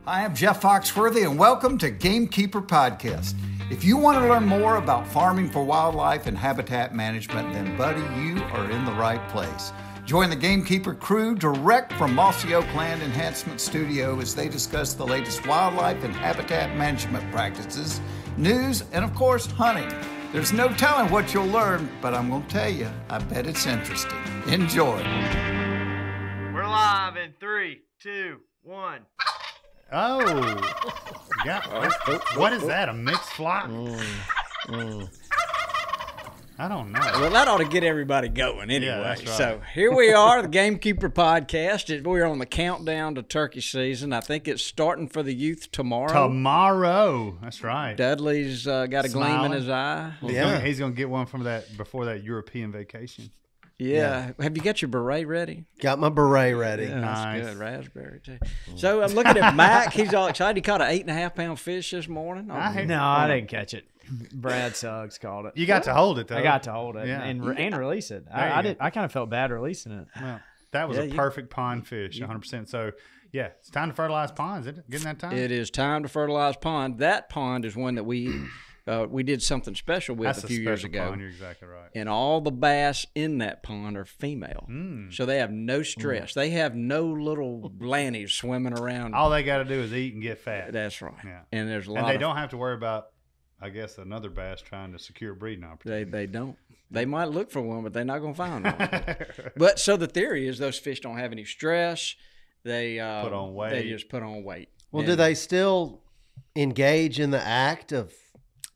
Hi, I'm Jeff Foxworthy, and welcome to Gamekeeper Podcast. If you want to learn more about farming for wildlife and habitat management, then, buddy, you are in the right place. Join the Gamekeeper crew direct from Mossy Oak Land Enhancement Studio as they discuss the latest wildlife and habitat management practices, news, and, of course, hunting. There's no telling what you'll learn, but I'm going to tell you, I bet it's interesting. Enjoy. We're live in 3, 2, 1. Oh, yeah. What is that? A mixed flock? I don't know. Well, that ought to get everybody going anyway. Yeah, that's right. So here we are, the Gamekeeper Podcast. We're on the countdown to turkey season. I think it's starting for the youth tomorrow. Tomorrow. That's right. Dudley's got a gleam in his eye. He's gonna get one from that before that European vacation. Yeah. Have you got your beret ready? Got my beret ready. Yeah, Nice. That's good. Raspberry, too. So I'm looking at Mac. He's all excited. He caught an 8.5-pound fish this morning. No, I didn't catch it. Brad Suggs called it. You got to hold it, though. I got to hold it Yeah. and release it. There you go. I kind of felt bad releasing it. Well, that was a perfect pond fish, 100%. So, yeah, it's time to fertilize ponds, isn't it? Getting that time? It is time to fertilize pond. That pond is one that we did something special with That's a few years ago. Pond. You're exactly right. And all the bass in that pond are female. So they have no stress. They have no little blannies swimming around. All they got to do is eat and get fat. That's right. Yeah. And there's a lot And they of, don't have to worry about, I guess, another bass trying to secure a breeding opportunity. They don't. They might look for one, but they're not going to find one. But so the theory is those fish don't have any stress. They Put on weight. They just put on weight. Well, And do they still engage in the act of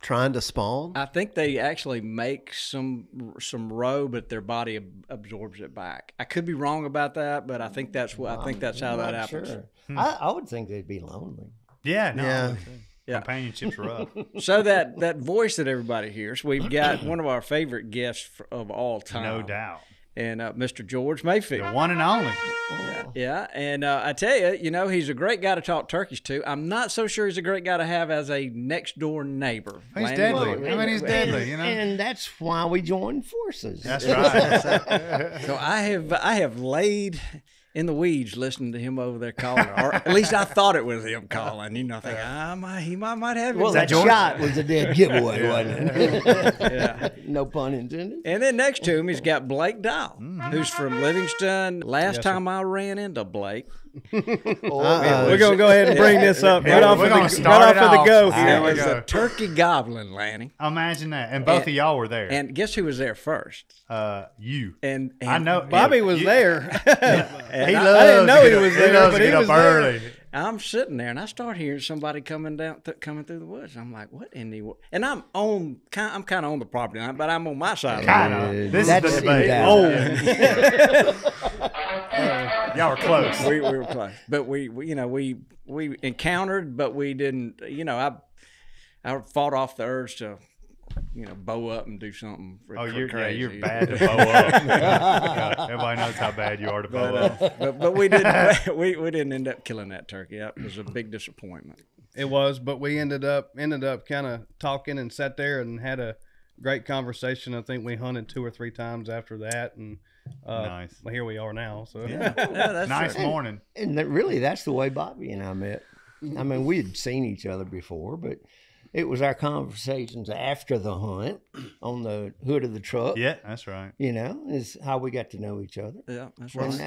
trying to spawn? I think they actually make some roe, but their body absorbs it back. I could be wrong about that, but I think that's what I think that's how that happens. Sure. I would think they'd be lonely. Yeah, no. Yeah. Yeah. Companionship's rough. So that voice that everybody hears, we've got one of our favorite guests of all time, No doubt. and Mr. George Mayfield. The one and only. Yeah, and I tell you, he's a great guy to talk turkeys to. I'm not so sure he's a great guy to have as a next door neighbor. He's Landon. deadly. I mean, he's deadly, you know. And that's why we joined forces. That's right. So I have laid in the weeds listening to him over there calling, or at least I thought it was him calling. He might have him. Well, that shot was a dead giveaway, wasn't it? Yeah. No pun intended. And then next to him, he's got Blake Dial, who's from Livingston. Last time I ran into Blake, We're We're going to go ahead and bring this up right off of the go Here there we was go. a turkey goblin, Lanny. Imagine that. And both of y'all were there. And guess who was there first? You. And I know. Bobby was there. He I loves didn't know to he get was up- there, loves but to he get was up there. early. I'm sitting there, and I start hearing somebody coming through the woods. I'm like, "What in the world?" And I'm kind of on the property line, but I'm on my side. Kind of. This That's is the debate. Y'all were close. We were close, but we encountered, but we didn't. I fought off the urge to, bow up and do something. Crazy. You're bad to bow up. Yeah, everybody knows how bad you are to bow up. But we didn't. we didn't end up killing that turkey. That was a big disappointment. It was, but we ended up kind of talking and sat there and had a great conversation. I think we hunted 2 or 3 times after that, and Nice. well, here we are now. So Yeah, that's Nice true. morning. And really, that's the way Bobby and I met. I mean, we had seen each other before, but it was our conversations after the hunt on the hood of the truck. Yeah, that's right. Is how we got to know each other. Yeah, that's And right.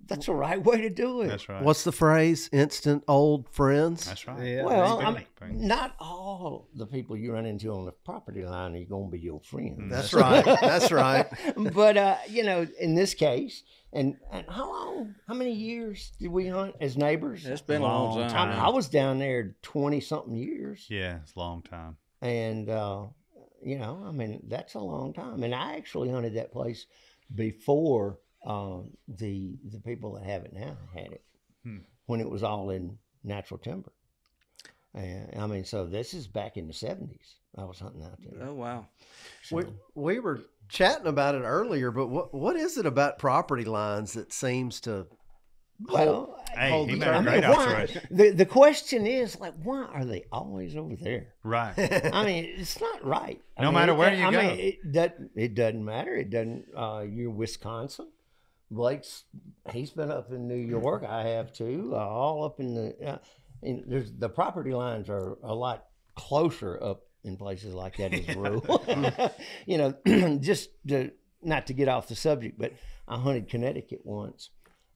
that's the right way to do it. That's right. What's the phrase? Instant old friends? That's right. yeah, Well, Big I mean, thing. not all the people you run into on the property line are going to be your friends. That's right. That's right. But in this case, and how many years did we hunt as neighbors? It's been a long Long time. time. I was down there 20-something years, Yeah, it's a long time. and that's a long time. And I actually hunted that place before the people that have it now had it, when it was all in natural timber. And so this is back in the 70s. I was hunting out there. Oh wow. We were chatting about it earlier, but what is it about property lines that seems to Well, Hey, he made I a mean, great why- observation. the question is, like, why are they always over there? Right. I mean, it's not right. No matter where you go. it doesn't matter. It doesn't. You're Wisconsin. he's been up in New York. I have too. All up in the. There's the property lines are a lot closer up in places like that as a rule. Just not to get off the subject, but I hunted Connecticut once,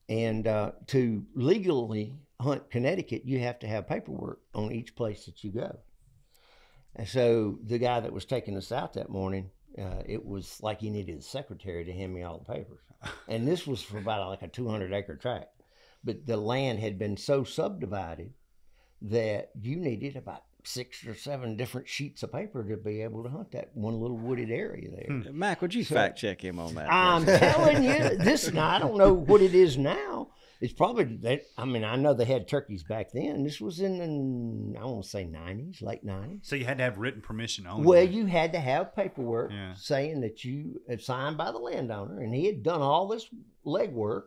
and to legally hunt Connecticut, you have to have paperwork on each place that you go. And so the guy that was taking us out that morning, it was like he needed a secretary to hand me all the papers. And this was for about like a 200-acre tract. But the land had been so subdivided that you needed about 6 or 7 different sheets of paper to be able to hunt that one little wooded area there. Mac, would you fact check him on that? I'm telling you, I don't know what it is now. It's probably that. I mean, I know they had turkeys back then. This was in the, I want to say 90s, late 90s. So you had to have written permission only. Well, you had to have paperwork saying that you had signed by the landowner, and he had done all this legwork.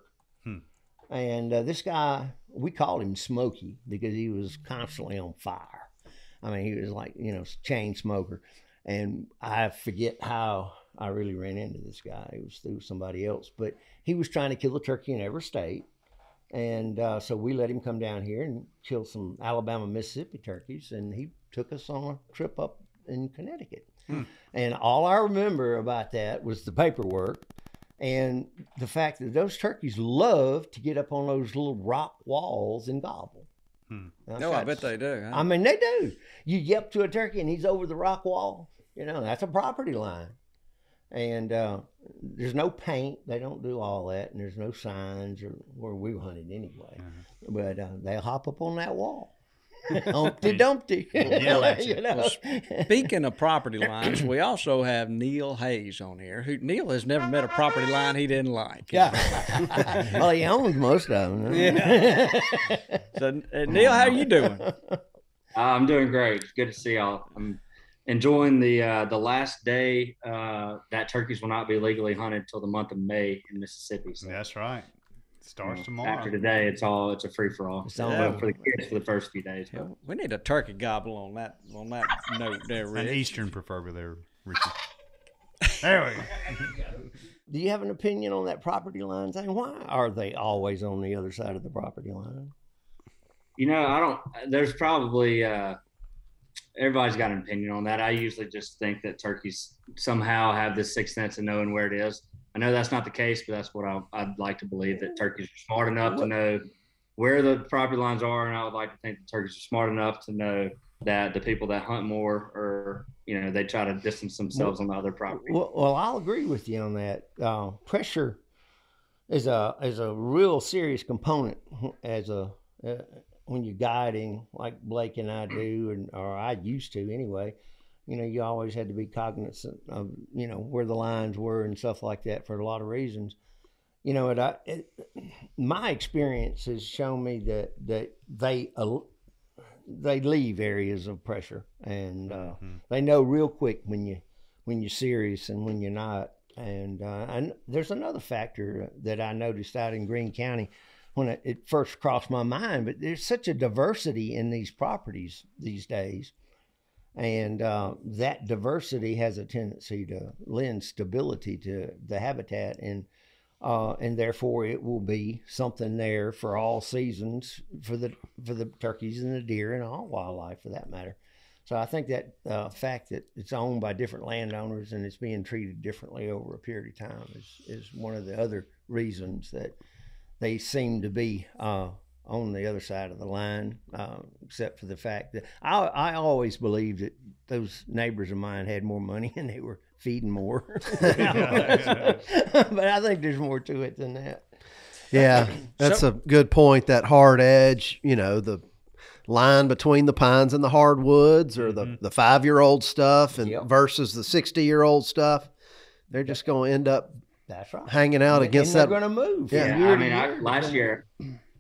And this guy, we called him Smokey because he was constantly on fire. I mean, he was like, chain smoker. And I forget how I really ran into this guy. It was through somebody else, but he was trying to kill a turkey in every state. And so we let him come down here and kill some Alabama, Mississippi turkeys. And he took us on a trip up in Connecticut. And all I remember about that was the paperwork and the fact that those turkeys love to get up on those little rock walls and gobble. No, I bet they do. I mean, they do. You get up to a turkey and he's over the rock wall. That's a property line. And there's no paint. They don't do all that. And there's no signs or where we hunted anyway. But they'll hop up on that wall. Humpty Dumpty. Well, speaking of property lines, we also have Neil Hayes on here. Neil has never met a property line he didn't like. Well, he owns most of them. So, Neil, how are you doing? I'm doing great. It's good to see y'all. I'm enjoying the last day that turkeys will not be legally hunted till the month of May in Mississippi. So, that's right. Starts tomorrow. After today, it's a free for all. For the kids for the first few days. Yeah, we need a turkey gobble on that note there, Rick. An Eastern preferably there, Richie. There we go. Do you have an opinion on that property line thing? Why are they always on the other side of the property line? I don't. There's probably everybody's got an opinion on that. I usually just think that turkeys somehow have this sixth sense of knowing where it is. I know that's not the case, but that's what I'd like to believe, that turkeys are smart enough to know where the property lines are. And I would like to think that turkeys are smart enough to know that the people that hunt more are, they try to distance themselves on the other property. Well, I'll agree with you on that. Pressure is a real serious component when you're guiding like Blake and I do, or I used to anyway. You always had to be cognizant of, where the lines were and stuff like that for a lot of reasons. My experience has shown me that they leave areas of pressure, and they know real quick when you're serious and when you're not. And there's another factor that I noticed out in Greene County when it first crossed my mind, but there's such a diversity in these properties these days. And that diversity has a tendency to lend stability to the habitat, and therefore it will be something there for all seasons for the turkeys and the deer and all wildlife for that matter. So I think that fact that it's owned by different landowners and it's being treated differently over a period of time is one of the other reasons that they seem to be on the other side of the line, except for the fact that I always believed that those neighbors of mine had more money and they were feeding more. But I think there's more to it than that. Yeah, that's a good point. That hard edge, the line between the pines and the hardwoods, or the 5-year-old stuff versus the 60-year-old stuff, they're just going to end up hanging out against that. They're going to move. Yeah,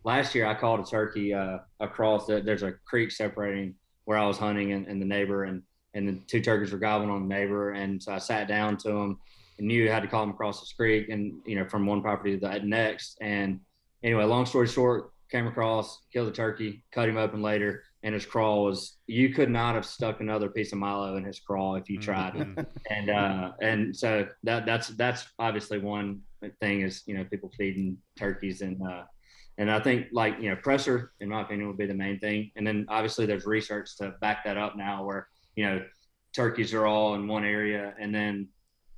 Last year I called a turkey across. There's a creek separating where I was hunting and the neighbor, and the 2 turkeys were gobbling on the neighbor. And so I sat down to him and knew I had to call him across this creek and, from one property to the next. And anyway, long story short, came across, killed the turkey, cut him open later. And his crawl you could not have stuck another piece of Milo in his crawl if you tried. And so that's obviously one thing is, people feeding turkeys and I think pressure, in my opinion, would be the main thing. And then obviously there's research to back that up now where, turkeys are all in one area and then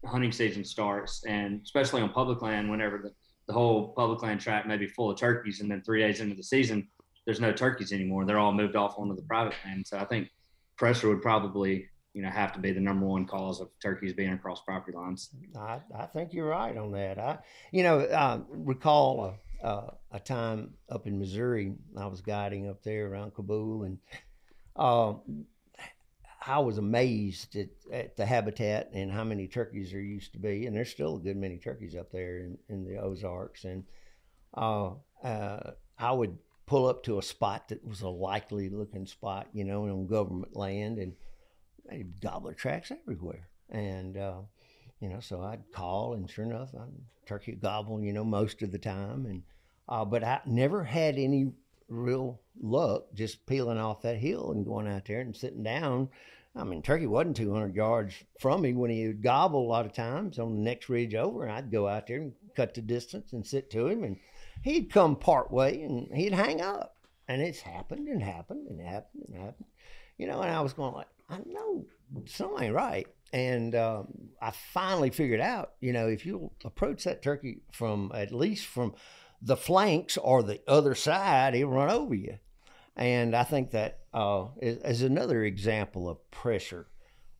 hunting season starts. And especially on public land, whenever the whole public land tract may be full of turkeys and then 3 days into the season, there's no turkeys anymore. They're all moved off onto the private land. So I think pressure would probably, have to be the number one cause of turkeys being across property lines. I think you're right on that. I recall a time up in Missouri. I was guiding up there around Kabul, and I was amazed at the habitat and how many turkeys there used to be. And there's still a good many turkeys up there in the Ozarks. And I would pull up to a spot that was a likely looking spot, on government land, and gobbler tracks everywhere. And, so I'd call, and sure enough, turkey gobble, most of the time. And, but I never had any real luck just peeling off that hill and going out there and sitting down. I mean, turkey wasn't 200 yards from me when he would gobble a lot of times on the next ridge over. And I'd go out there and cut the distance and sit to him, and he'd come part way and he'd hang up. And it's happened and happened and happened and happened. And I was going like, I know something ain't right. And I finally figured out, if you approach that turkey at least from the flanks or the other side, he'll run over you. And I think that is another example of pressure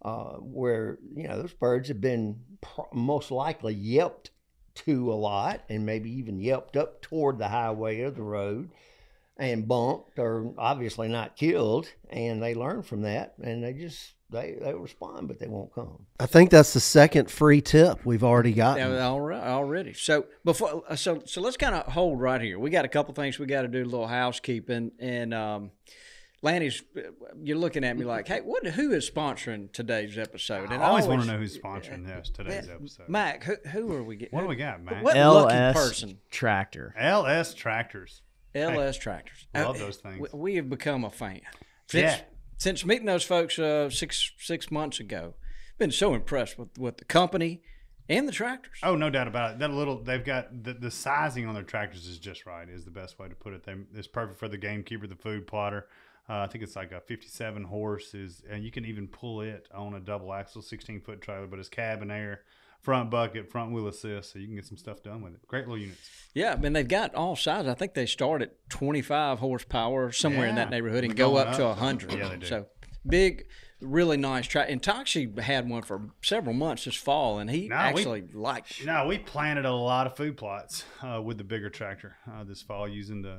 where, those birds have been most likely yelped to a lot and maybe even yelped up toward the highway or the road and bumped or obviously not killed. And they learn from that, and they respond, but they won't come. I think that's the second free tip we've already gotten. Yeah, already. So before, so let's kind of hold right here. We got a couple things we got to do, a little housekeeping, and Lanny's, you're looking at me like, hey, who is sponsoring today's episode? And I always want to know who's sponsoring today's episode. Mac, who are we getting? What do we got, Mac? What LS lucky person? Tractor. LS Tractors. LS Tractors. Love those things. We have become a fan. Yeah. Since meeting those folks 6 months ago, been so impressed with the company and the tractors. Oh, no doubt about it. They've got the sizing on their tractors is just right, is the best way to put it. It's perfect for the Gamekeeper, the food plotter. I think it's like a 57 horses, and you can even pull it on a double axle 16-foot trailer, but it's cabin air, front bucket, front wheel assist, so you can get some stuff done with it. Great little units. Yeah, I mean, they've got all sizes. I think they start at 25 horsepower, somewhere in that neighborhood, and go up to 100. Yeah, they do. So big, really nice track. And Toxie had one for several months this fall, and he liked it. No, we planted a lot of food plots with the bigger tractor this fall using the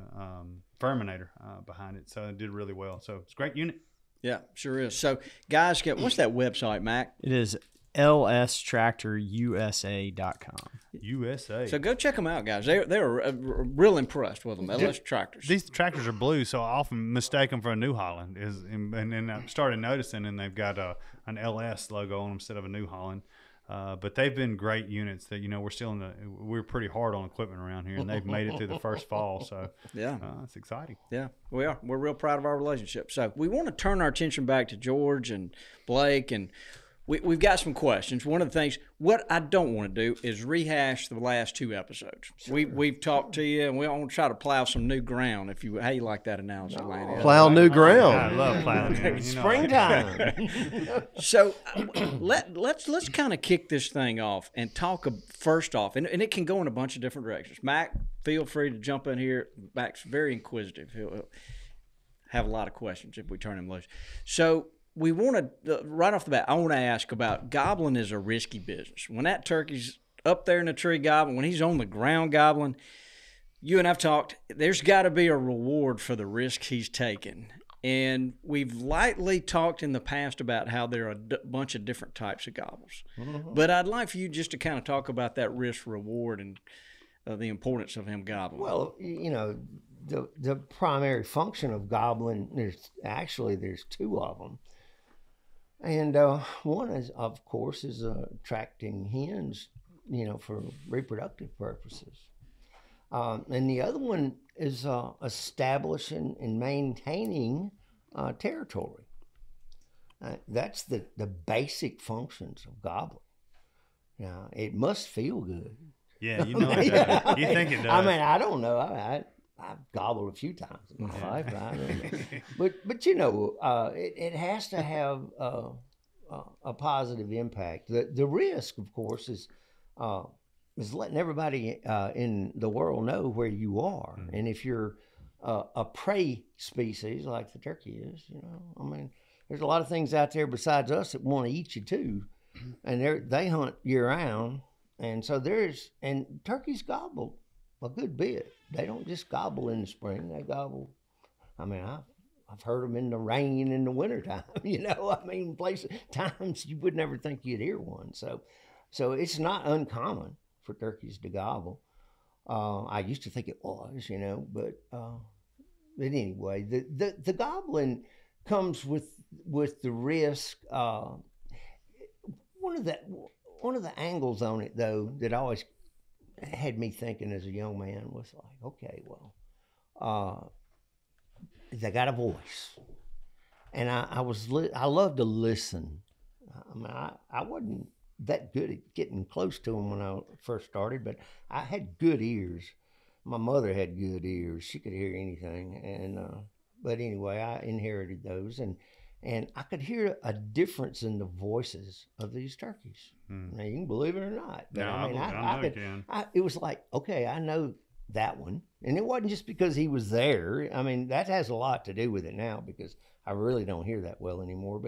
Furminator behind it, so it did really well. So it's a great unit. Yeah, sure is. So, guys, what's that website, Mac? It is lstractorusa.com. USA. So go check them out, guys. They're real impressed with them. LS Tractors. These tractors are blue, so I often mistake them for a New Holland. And then I started noticing, and they've got an LS logo on them instead of a New Holland. But they've been great units. That we're pretty hard on equipment around here, and they've made it through the first fall. So yeah, it's exciting. Yeah, we are. We're real proud of our relationship. So we want to turn our attention back to George and Blake, and we've got some questions. One of the things, what I don't want to do is rehash the last two episodes. Sure. We've talked to you, and we want to try to plow some new ground. How you like that analogy, Lanny? Plow new ground. I love plowing. Springtime. So let's kind of kick this thing off and talk first off, and it can go in a bunch of different directions. Mac, feel free to jump in here. Mac's very inquisitive. He'll have a lot of questions if we turn him loose. So we want to, right off the bat, I want to ask about gobbling is a risky business. When that turkey's up there in the tree gobbling, when he's on the ground gobbling, you and I've talked, there's got to be a reward for the risk he's taken. And we've lightly talked in the past about how there are a bunch of different types of gobbles. Mm-hmm. But I'd like for you just to kind of talk about that risk reward and the importance of him gobbling. Well, the primary function of gobbling, there's two of them. And one is, of course, attracting hens, for reproductive purposes. And the other one is establishing and maintaining territory. That's the basic functions of gobbling. Now, it must feel good Yeah, you know it does. You think it does. I mean, I don't know. I've gobbled a few times in my life, but you know, it has to have a positive impact. The risk, of course, is letting everybody in the world know where you are, and if you're a prey species like the turkey is, you know, I mean, there's a lot of things out there besides us that want to eat you too, and they hunt year round, and so and turkeys gobble a good bit. They don't just gobble in the spring; they gobble. I mean, I've heard them in the rain in the wintertime. You know, I mean, times you would never think you'd hear one. So it's not uncommon for turkeys to gobble. I used to think it was, you know, but anyway, the gobbling comes with the risk. One of the angles on it, though, that always had me thinking as a young man was like, okay, well, they got a voice, and I love to listen. I mean, I wasn't that good at getting close to them when I first started, but I had good ears. My mother had good ears; she could hear anything, and but anyway, I inherited those, and I could hear a difference in the voices of these turkeys. Now you can believe it or not, but No, I mean, I know you can. it was like, okay, I know that one, and it wasn't just because he was there. I mean, that has a lot to do with it now because I really don't hear that well anymore.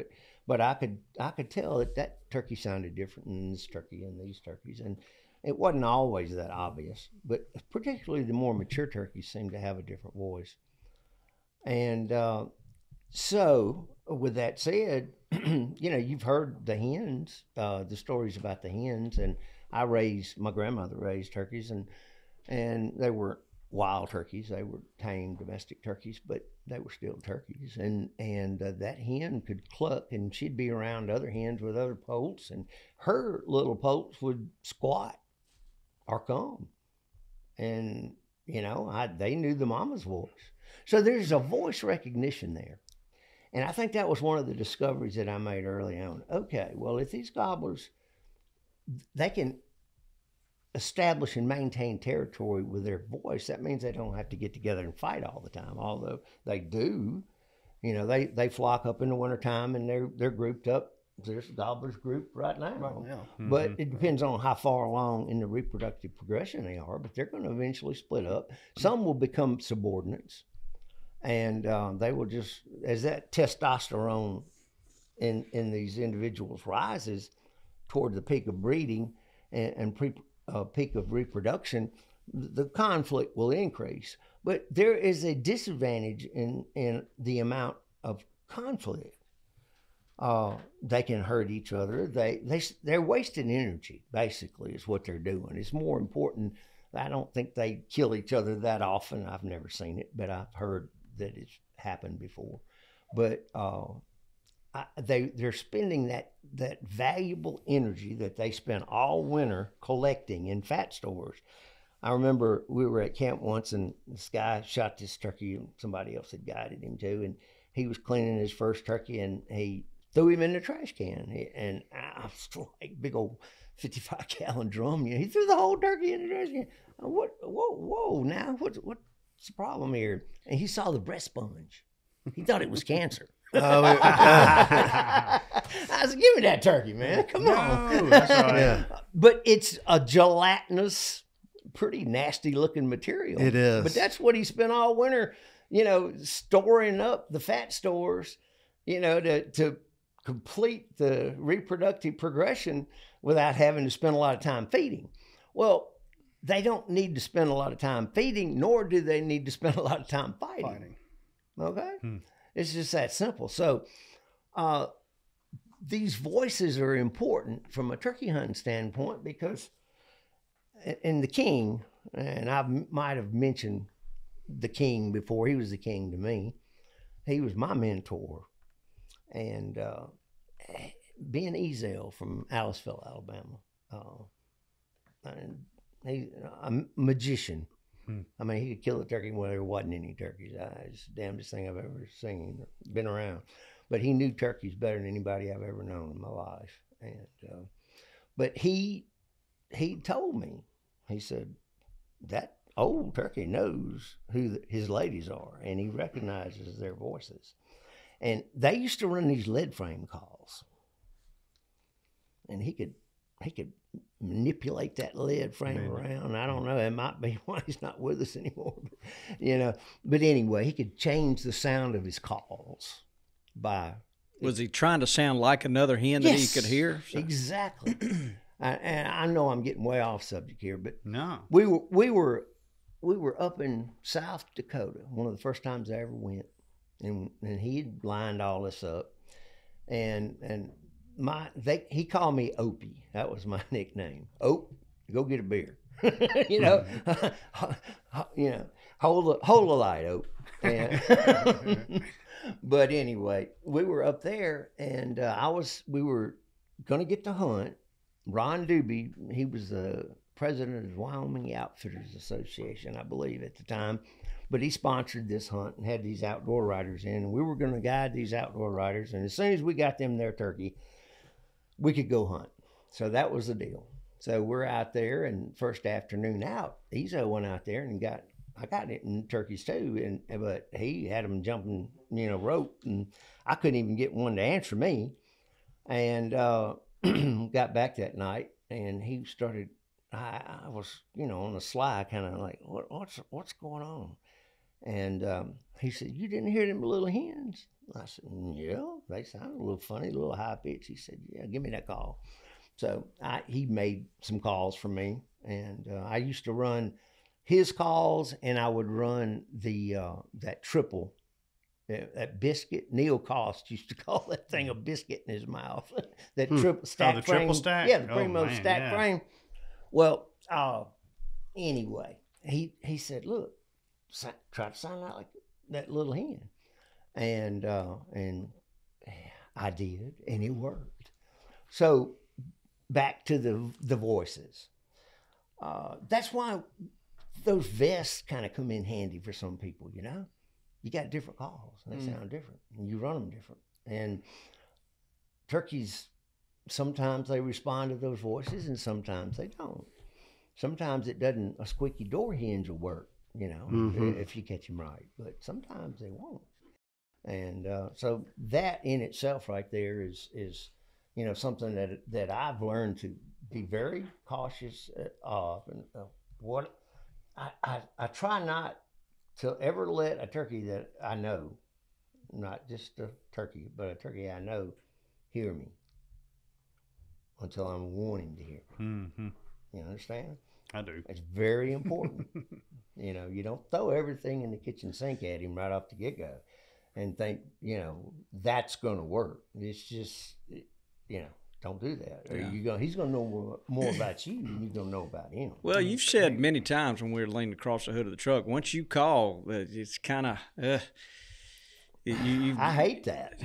But I could tell that turkey sounded different than this turkey and these turkeys, and it wasn't always that obvious. But particularly the more mature turkeys seem to have a different voice. And so, with that said, you know, you've heard the hens, the stories about the hens, and my grandmother raised turkeys, and they were wild turkeys. They were tame domestic turkeys, but they were still turkeys. And that hen could cluck, and she'd be around other hens with other poults, and her little poults would squat or come. And, you know, they knew the mama's voice. So there's a voice recognition there. And I think that was one of the discoveries that I made early on. Okay, well, if these gobblers, they can establish and maintain territory with their voice, that means they don't have to get together and fight all the time, although they do. You know, they flock up in the wintertime, and they're grouped up. There's a gobblers group right now. Mm-hmm. But it depends on how far along in the reproductive progression they are, but they're going to eventually split up. Some will become subordinates, and they will just, as that testosterone in these individuals rises toward the peak of breeding and peak of reproduction, the conflict will increase. But there is a disadvantage in the amount of conflict. They can hurt each other. They're wasting energy, basically, is what they're doing. It's more important. I don't think they kill each other that often. I've never seen it, but I've heard that it's happened before. But they're spending that valuable energy that they spent all winter collecting in fat stores. I remember we were at camp once, and this guy shot this turkey, and somebody else had guided him too, and he was cleaning his first turkey, and he threw him in the trash can, and I was like, big old 55-gallon drum. You know, he threw the whole turkey in the trash can. Whoa, now what's the problem here? And he saw the breast sponge. He thought it was cancer. I said, give me that turkey, man. Come on. That's right. Yeah. But it's a gelatinous, pretty nasty looking material. It is. But that's what he spent all winter, you know, storing up the fat stores, you know, to complete the reproductive progression without having to spend a lot of time feeding. Well, they don't need to spend a lot of time feeding, nor do they need to spend a lot of time fighting. Okay? It's just that simple. So these voices are important from a turkey hunting standpoint because in the king, and I might have mentioned the king before, he was the king to me. He was my mentor. And being Ezel from Aliceville, Alabama, and he's a magician. I mean, he could kill a turkey when there wasn't any turkeys. It's the damnedest thing I've ever seen or been around. But he knew turkeys better than anybody I've ever known in my life. And but he told me he said, that old turkey knows who his ladies are, and he recognizes their voices. And they used to run these lead frame calls, and he could manipulate that lead frame around. I don't know. It might be why he's not with us anymore. But, But anyway, he could change the sound of his calls by. Was he trying to sound like another hen that he could hear? So. Exactly. And I know I'm getting way off subject here, but no, we were up in South Dakota, one of the first times I ever went, and he had lined all this up, and he called me Opie. That was my nickname. Ope, go get a beer. Hold the light, Ope. And but anyway, we were up there, and we were gonna get to hunt. Ron Doobie, he was the president of the Wyoming Outfitters Association, I believe, at the time. But he sponsored this hunt and had these outdoor riders in, and we were going to guide these outdoor riders. And as soon as we got them their turkey, we could go hunt. So that was the deal. So we're out there, and first afternoon out, Ezo went out there and I got it in turkeys too, but he had them jumping, rope, and I couldn't even get one to answer me. And got back that night, and he started. I was, on the sly, kind of like, what's going on? And he said, "You didn't hear them little hens?" I said, "Yeah, they sounded a little funny, a little high pitch." He said, "Yeah, give me that call." So he made some calls for me, and I used to run his calls, and I would run that triple. That biscuit, Neil Cost used to call that thing a biscuit in his mouth. That triple stack the frame. triple stack? Yeah, the primo stack frame. Well, anyway, he said, "Look, try to sound like that little hen," and I did, and it worked. So back to the voices. That's why those vests kind of come in handy for some people, You got different calls, and they sound different, and you run them different. And turkeys, sometimes they respond to those voices, and sometimes they don't. Sometimes it doesn't. A squeaky door hinge will work, if you catch them right. But sometimes they won't. And so that in itself, right there, is something that I've learned to be very cautious of. And what I try not to ever let a turkey that I know, not just a turkey, but a turkey I know, hear me until I'm wanting to hear me. Mm-hmm. You understand? I do. It's very important. You don't throw everything in the kitchen sink at him right off the get-go and think, that's going to work. It's just, don't do that. Yeah. Or he's going to know more about you than you're going to know about him. Well, you've said many times when we were leaning across the hood of the truck, once you call, it's kind of, I hate that.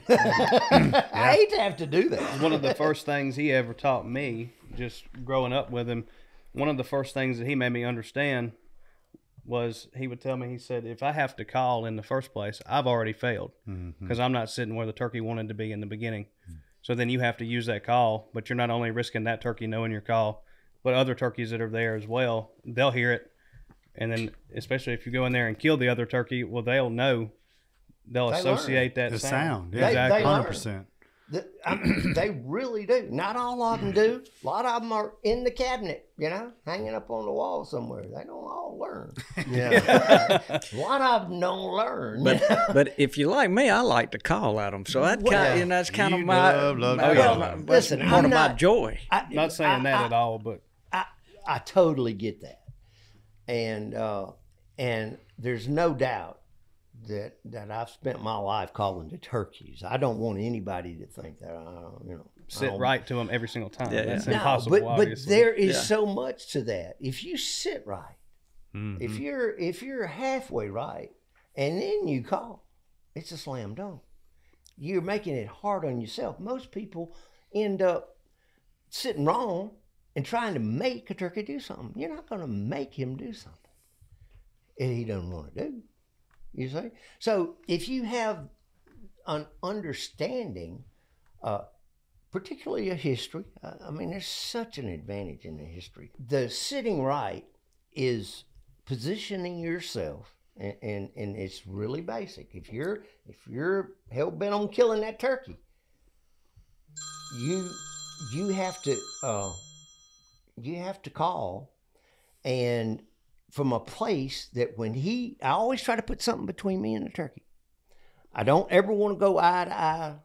I hate to have to do that. One of the first things he ever taught me, just growing up with him, one of the first things that he made me understand was he would tell me, he said, if I have to call in the first place, I've already failed because I'm not sitting where the turkey wanted to be in the beginning. So then you have to use that call, but you're not only risking that turkey knowing your call, but other turkeys that are there as well, they'll hear it. And then especially if you go in there and kill the other turkey, well, they'll know. They'll associate that sound. Yeah, exactly. 100%. They really do. Not all of them do. A lot of them are in the cabinet, hanging up on the wall somewhere. They don't all learn. Yeah. A lot of them don't learn. But if you like me, I like to call at them. So that's kind of my listen, part of my joy. I'm not saying that at all, but I totally get that. And there's no doubt that I've spent my life calling the turkeys. I don't want anybody to think that sit right to them every single time. Yeah, That's no, impossible. But there is so much to that. If you sit right, if you're halfway right, and then you call, it's a slam dunk. You're making it hard on yourself. Most people end up sitting wrong and trying to make a turkey do something. You're not going to make him do something he doesn't want to do. You see? So if you have an understanding, particularly a history, there's such an advantage in the history. The sitting right is positioning yourself, and it's really basic. If you're hell bent on killing that turkey, you have to call, and from a place that I always try to put something between me and the turkey. I don't ever want to go eye to eye,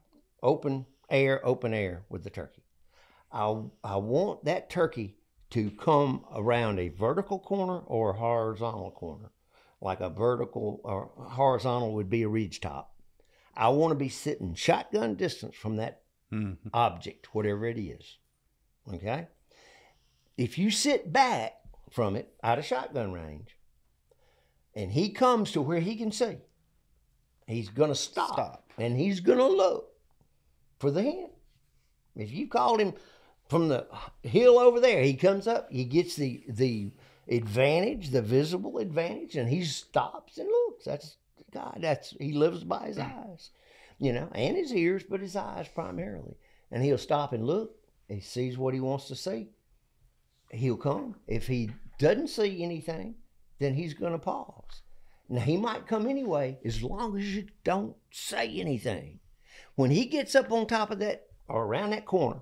open air with the turkey. I want that turkey to come around a vertical corner or a horizontal corner. Like a vertical or horizontal would be a ridge top. I want to be sitting shotgun distance from that object, whatever it is. Okay? If you sit back from it out of shotgun range and he comes to where he can see, he's going to stop and he's going to look for the hen. If you called him from the hill over there, he comes up, he gets the advantage, the visible advantage, and he stops and looks. He lives by his eyes, and his ears, but his eyes primarily. And he'll stop and look. He sees what he wants to see. He'll come. If he doesn't see anything, then he's going to pause. Now, he might come anyway, as long as you don't say anything. When he gets up on top of that or around that corner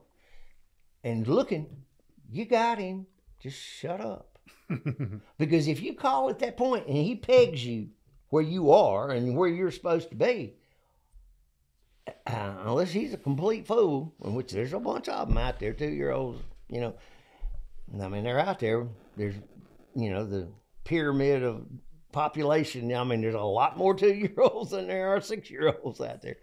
and looking, you got him. Just shut up. Because if you call at that point and he pegs you where you are and where you're supposed to be, unless he's a complete fool, in which there's a bunch of them out there, 2-year-olds, I mean, they're out there. There's, the pyramid of population. I mean, there's a lot more 2-year-olds than there are 6-year-olds out there.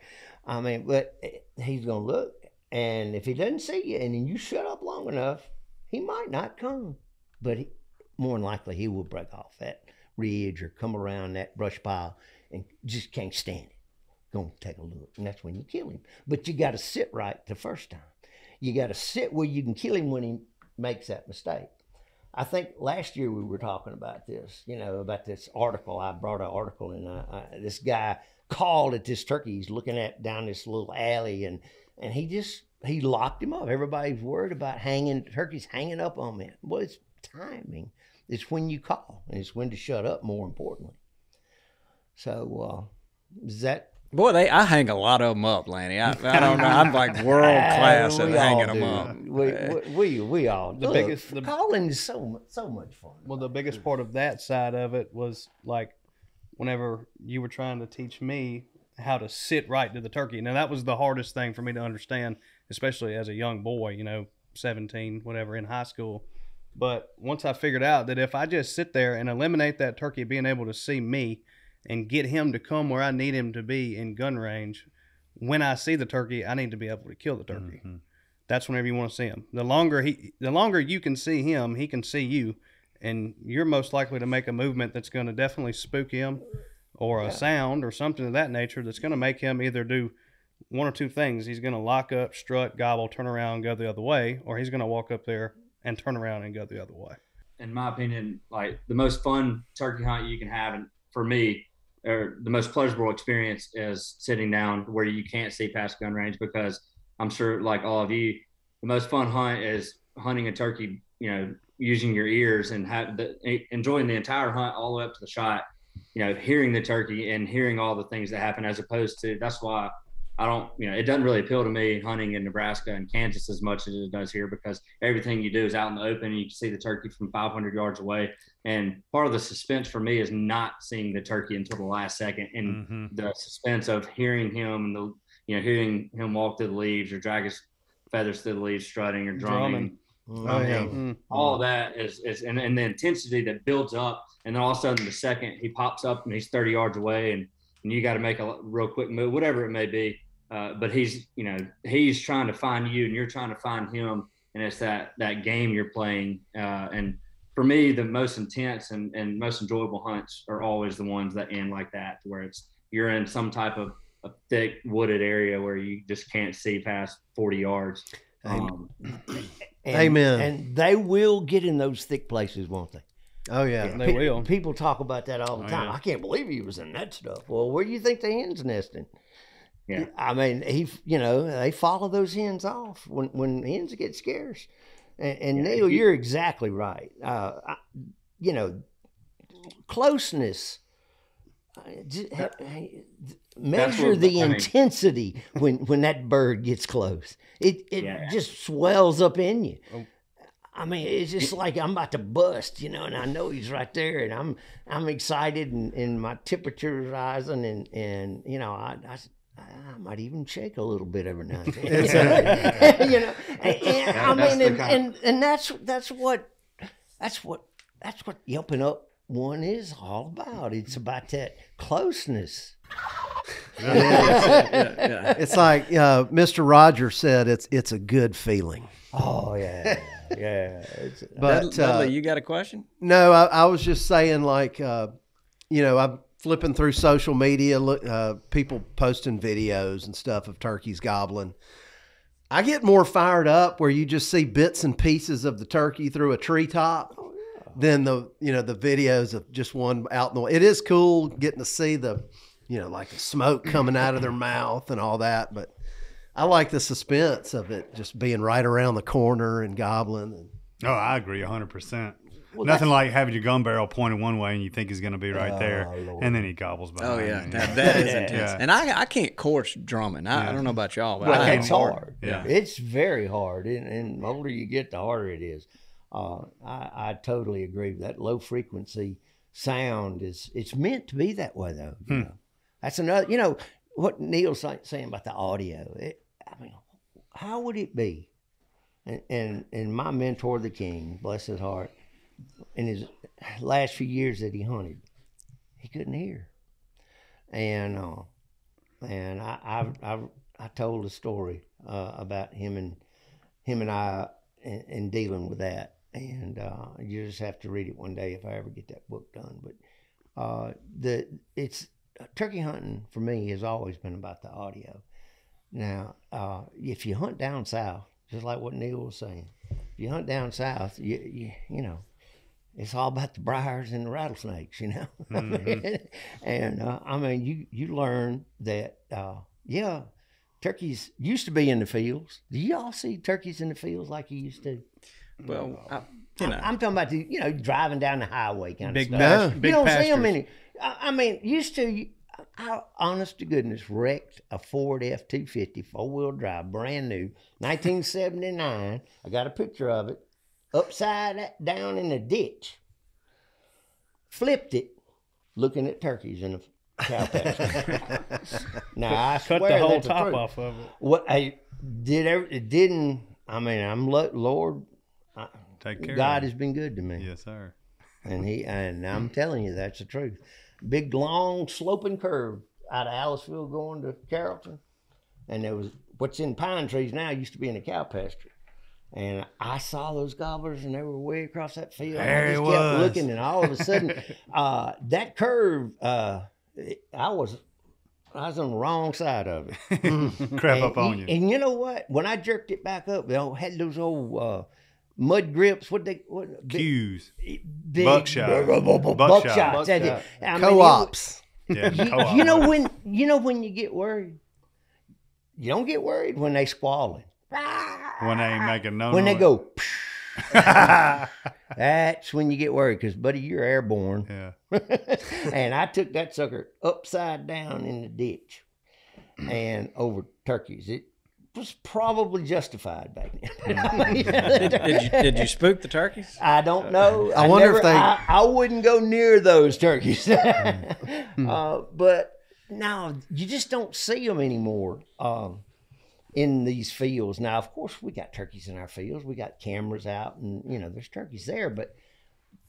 I mean, but he's going to look. And if he doesn't see you and then you shut up long enough, he might not come. But more than likely, he will break off that ridge or come around that brush pile and just can't stand it. Go take a look. And that's when you kill him. But you got to sit right the first time. You got to sit where you can kill him when he makes that mistake. I think last year we were talking about this, about this article. I brought an article, and this guy called at this turkey. He's looking down this little alley, and he locked him up. Everybody's worried about turkeys hanging up on me. Well, it's timing. It's when you call, and it's when to shut up, more importantly. So, is that... Boy, I hang a lot of them up, Lanny. I don't know. I'm like world class at hanging them up. We all do. Calling is so much fun. Well, the biggest part of that side of it was like whenever you were trying to teach me how to sit right to the turkey. Now, that was the hardest thing for me to understand, especially as a young boy, 17, whatever, in high school. But once I figured out that if I just sit there and eliminate that turkey being able to see me, and get him to come where I need him to be in gun range, when I see the turkey, I need to be able to kill the turkey. Mm-hmm. That's whenever you want to see him. The longer you can see him, he can see you, and you're most likely to make a movement that's going to definitely spook him, or a sound or something of that nature that's going to make him either do one or two things. He's going to lock up, strut, gobble, turn around, and go the other way, or he's going to walk up there and turn around and go the other way. In my opinion, like the most fun turkey hunt you can have, and for me, or the most pleasurable experience is sitting down where you can't see past gun range, because I'm sure, like all of you, the most fun hunt is hunting a turkey, using your ears and enjoying the entire hunt all the way up to the shot, hearing the turkey and hearing all the things that happen, as opposed to, that's why I don't, it doesn't really appeal to me hunting in Nebraska and Kansas as much as it does here, because everything you do is out in the open and you can see the turkey from 500 yards away. And part of the suspense for me is not seeing the turkey until the last second, and the suspense of hearing him and hearing him walk through the leaves or drag his feathers through the leaves, strutting or drumming. All of that is and the intensity that builds up, and then all of a sudden the second he pops up and he's 30 yards away, and you got to make a real quick move, whatever it may be. But he's trying to find you and you're trying to find him, and it's that game you're playing. And for me, the most intense and most enjoyable hunts are always the ones that end like that, where you're in some type of a thick wooded area where you just can't see past 40 yards. Amen. And they will get in those thick places, won't they? Oh, yeah. They will. People talk about that all the time. Yeah. I can't believe he was in that stuff. Well, where do you think the hen's nesting? Yeah. I mean, they follow those hens off when hens get scarce. And Neil, you're exactly right. closeness. Measure the intensity when that bird gets close. It just swells up in you. I mean, it's just like I'm about to bust, and I know he's right there, and I'm excited, and my temperature's rising, and I might even shake a little bit every now and then. And that's what yelping up one is all about. It's about that closeness. It's like Mr. Rogers said, it's a good feeling. Oh yeah. Yeah. But Dudley, you got a question? No, I was just saying, like, I'm flipping through social media, people posting videos and stuff of turkeys gobbling. I get more fired up where you just see bits and pieces of the turkey through a treetop than the videos of just one out in the way. It is cool getting to see the, like the smoke coming out of their mouth and all that, but I like the suspense of it just being right around the corner and gobbling. Oh, I agree 100%. Well, nothing like having your gun barrel pointed one way and you think he's going to be right there, and then he gobbles behind. Oh, yeah. You. That is intense. Yeah. And I can't course drumming. I don't know about y'all, but it's hard. Yeah. It's very hard. And the older you get, the harder it is. I totally agree with that. Low frequency sound it's meant to be that way, though. That's another, what Neil's saying about the audio. How would it be? And my mentor, the King, bless his heart, in his last few years that he hunted, he couldn't hear. And I told a story about him and I and dealing with that. And you just have to read it one day if I ever get that book done. But turkey hunting for me has always been about the audio. Now, if you hunt down south, just like what Neil was saying, if you hunt down south, you it's all about the briars and the rattlesnakes, Mm-hmm. And you learn that turkeys used to be in the fields. Do y'all see turkeys in the fields like you used to? Well, I'm talking about the driving down the highway kind big of stuff. Big you don't pastures. see them any. Used to. I, honest to goodness, wrecked a Ford F-250 four-wheel drive, brand new, 1979. I got a picture of it, upside down in a ditch. Flipped it, looking at turkeys in a cow pasture. Now I cut swear the whole that's the top truth. off of it. What I did, it didn't. Lord. Take care. God has been good to me. Yes, sir. And I'm telling you, that's the truth. Big, long, sloping curve out of Aliceville going to Carrollton. And there was what's in pine trees now used to be in a cow pasture. And I saw those gobblers, and they were way across that field. There I just kept looking, and all of a sudden, that curve, I was on the wrong side of it. Crap up on you. And you know what? When I jerked it back up, they had those old mud grips. Cues. Big Buckshot. Buckshots. Co-ops. Yeah, you know when you get worried? You don't get worried when they squalling. When they ain't making no When noise. they go, that's when you get worried, because, buddy, you're airborne. Yeah. And I took that sucker upside down in the ditch and over turkeys. It was probably justified back then. Did you spook the turkeys? I don't know. I wonder if they... I wouldn't go near those turkeys. But now you just don't see them anymore in these fields. Now, of course, we got turkeys in our fields. We got cameras out, and there's turkeys there. But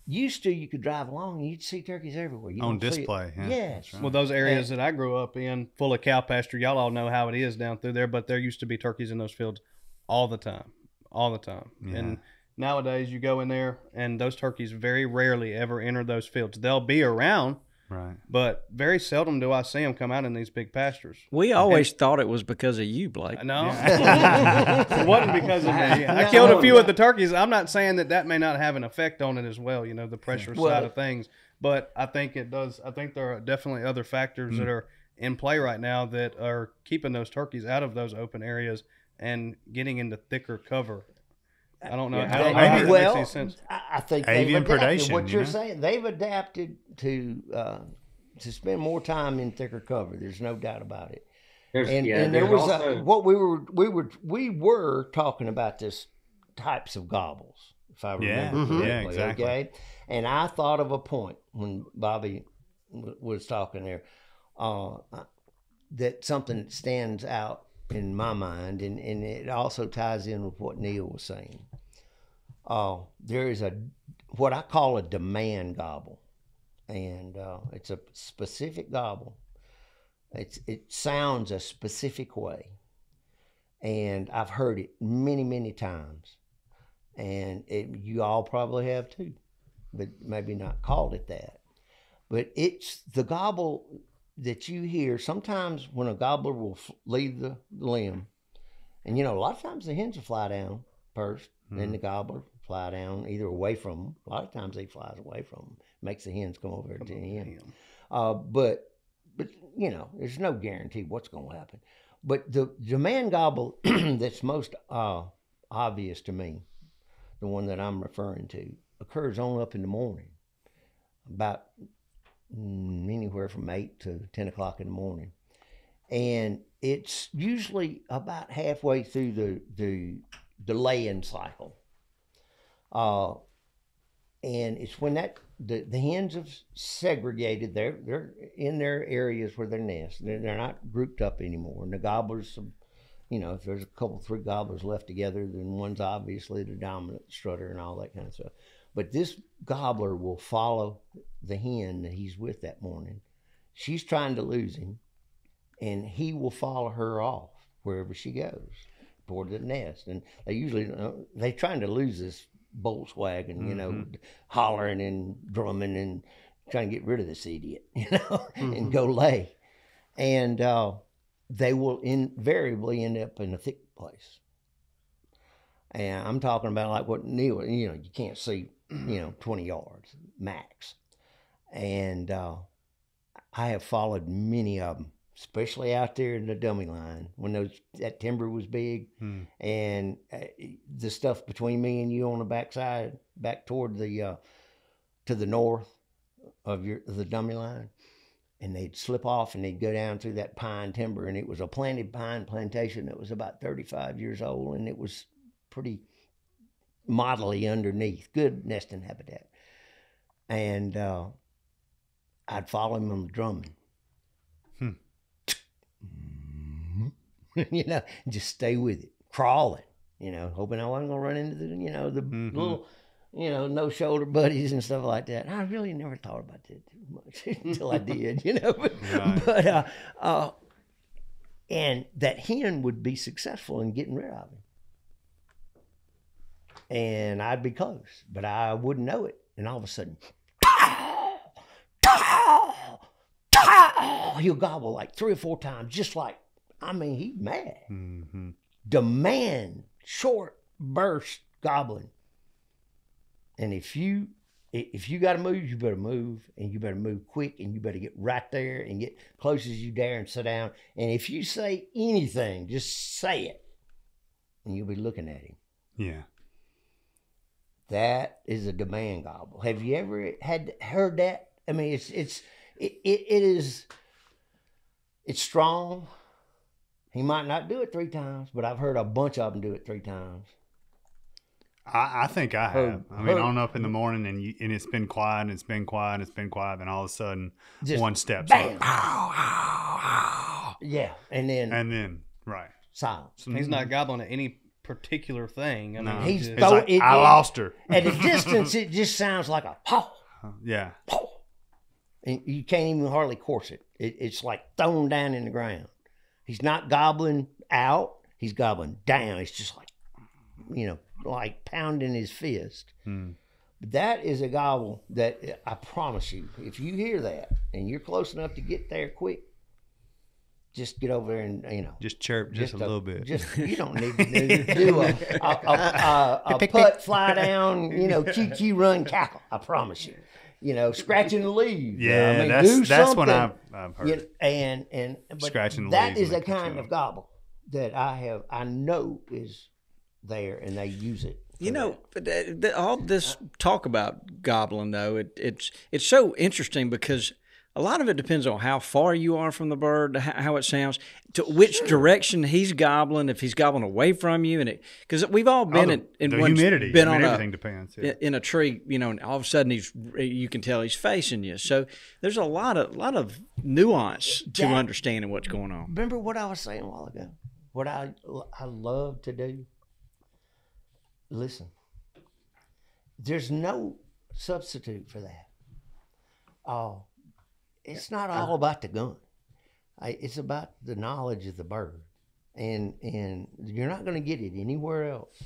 used to, you could drive along and you'd see turkeys everywhere. You On don't see it. display. Yeah. Yes. Right. Well, those areas that I grew up in, full of cow pasture, y'all all know how it is down through there, but there used to be turkeys in those fields all the time. Yeah. And nowadays you go in there and those turkeys very rarely ever enter those fields. They'll be around, Right. but very seldom do I see them come out in these big pastures. We always thought it was because of you, Blake. No, it wasn't because of me. I killed a few of the turkeys. I'm not saying that may not have an effect on it as well, the pressure side of things, but I think it does. I think there are definitely other factors that are in play right now that are keeping those turkeys out of those open areas and getting into thicker cover. I don't know. Yeah, I don't know how that makes any sense. I think Avian they've adapted. predation, What you you're know? saying, they've adapted to spend more time in thicker cover. There's no doubt about it. And there was also, what we were talking about this types of gobbles, if I remember correctly. Yeah, exactly. Okay, and I thought of a point when Bobby was talking there, that something that stands out in my mind, and it also ties in with what Neil was saying. There is what I call a demand gobble, and it's a specific gobble. It sounds a specific way, and I've heard it many times, and you all probably have too, but maybe not called it that. But it's the gobble that you hear sometimes when a gobbler will leave the limb, and a lot of times the hens will fly down first, then the gobbler fly down either away from them. A lot of times he flies away from them, makes the hens come over to him. But there's no guarantee what's going to happen. But the demand gobble that's most obvious to me, the one that I'm referring to, occurs on up in the morning, about anywhere from 8 to 10 o'clock in the morning. And it's usually about halfway through the laying cycle. And it's when the hens have segregated. They're in their areas where they nest. They're not grouped up anymore. And the gobblers, if there's a couple, 3 gobblers left together, then one's obviously the dominant strutter and all that kind of stuff. But this gobbler will follow the hen that he's with that morning. She's trying to lose him, and he will follow her off wherever she goes toward the nest. And they're trying to lose this Volkswagen, hollering and drumming and trying to get rid of this idiot, and go lay. And they will invariably end up in a thick place. And I'm talking about like what Neil, you can't see, 20 yards max. And I have followed many of them, especially out there in the dummy line when that timber was big, and the stuff between me and you on the backside, back toward the to the north of the dummy line, and they'd slip off and they'd go down through that pine timber, and it was a planted pine plantation that was about 35 years old, and it was pretty modelly underneath, good nesting habitat. And I'd follow him on the drumming. Just stay with it, crawling, hoping I wasn't going to run into the little, no shoulder buddies and stuff like that. And I really never thought about that too much until I did, but and that hen would be successful in getting rid of him. And I'd be close, but I wouldn't know it. And all of a sudden, he'll gobble like 3 or 4 times, just like, he's mad. Demand, short burst gobbling. And if you got to move, you better move, and you better move quick, and you better get right there and get close as you dare and sit down. And if you say anything, just say it, and you'll be looking at him. Yeah. That is a demand gobble. Have you ever heard that? It is strong. He might not do it 3 times, but I've heard a bunch of them do it 3 times. I think I have. On up in the morning and it's been quiet and it's been quiet and it's been quiet, and all of a sudden just one steps bam. Up. Yeah, and then right, silence. He's not gobbling at any particular thing. He's like, I lost her. At a distance, it just sounds like a pow. Yeah. Pow. And you can't even hardly course it. It's like thrown down in the ground. He's not gobbling out. He's gobbling down. It's just like, like pounding his fist. That is a gobble that I promise you, if you hear that and you're close enough to get there quick, just get over there and just chirp just a little bit. You don't need to do a putt, fly down, QQ run, cackle. I promise you. Scratching the leaves. Yeah, that's what I've heard. But scratching the that leaves is a kind of gobble that I know is there, and they use it You know, all this talk about gobbling, though, it's so interesting because a lot of it depends on how far you are from the bird, how it sounds, to which direction he's gobbling, if he's gobbling away from you, and because we've all been in the one, humidity. been I mean, on everything depends. Yeah. in a tree, you know, and all of a sudden you can tell he's facing you. So there's a lot of nuance to understanding what's going on. Remember what I was saying a while ago? What I love to do? Listen, there's no substitute for that. It's not all about the gun. It's about the knowledge of the bird, and you're not going to get it anywhere else,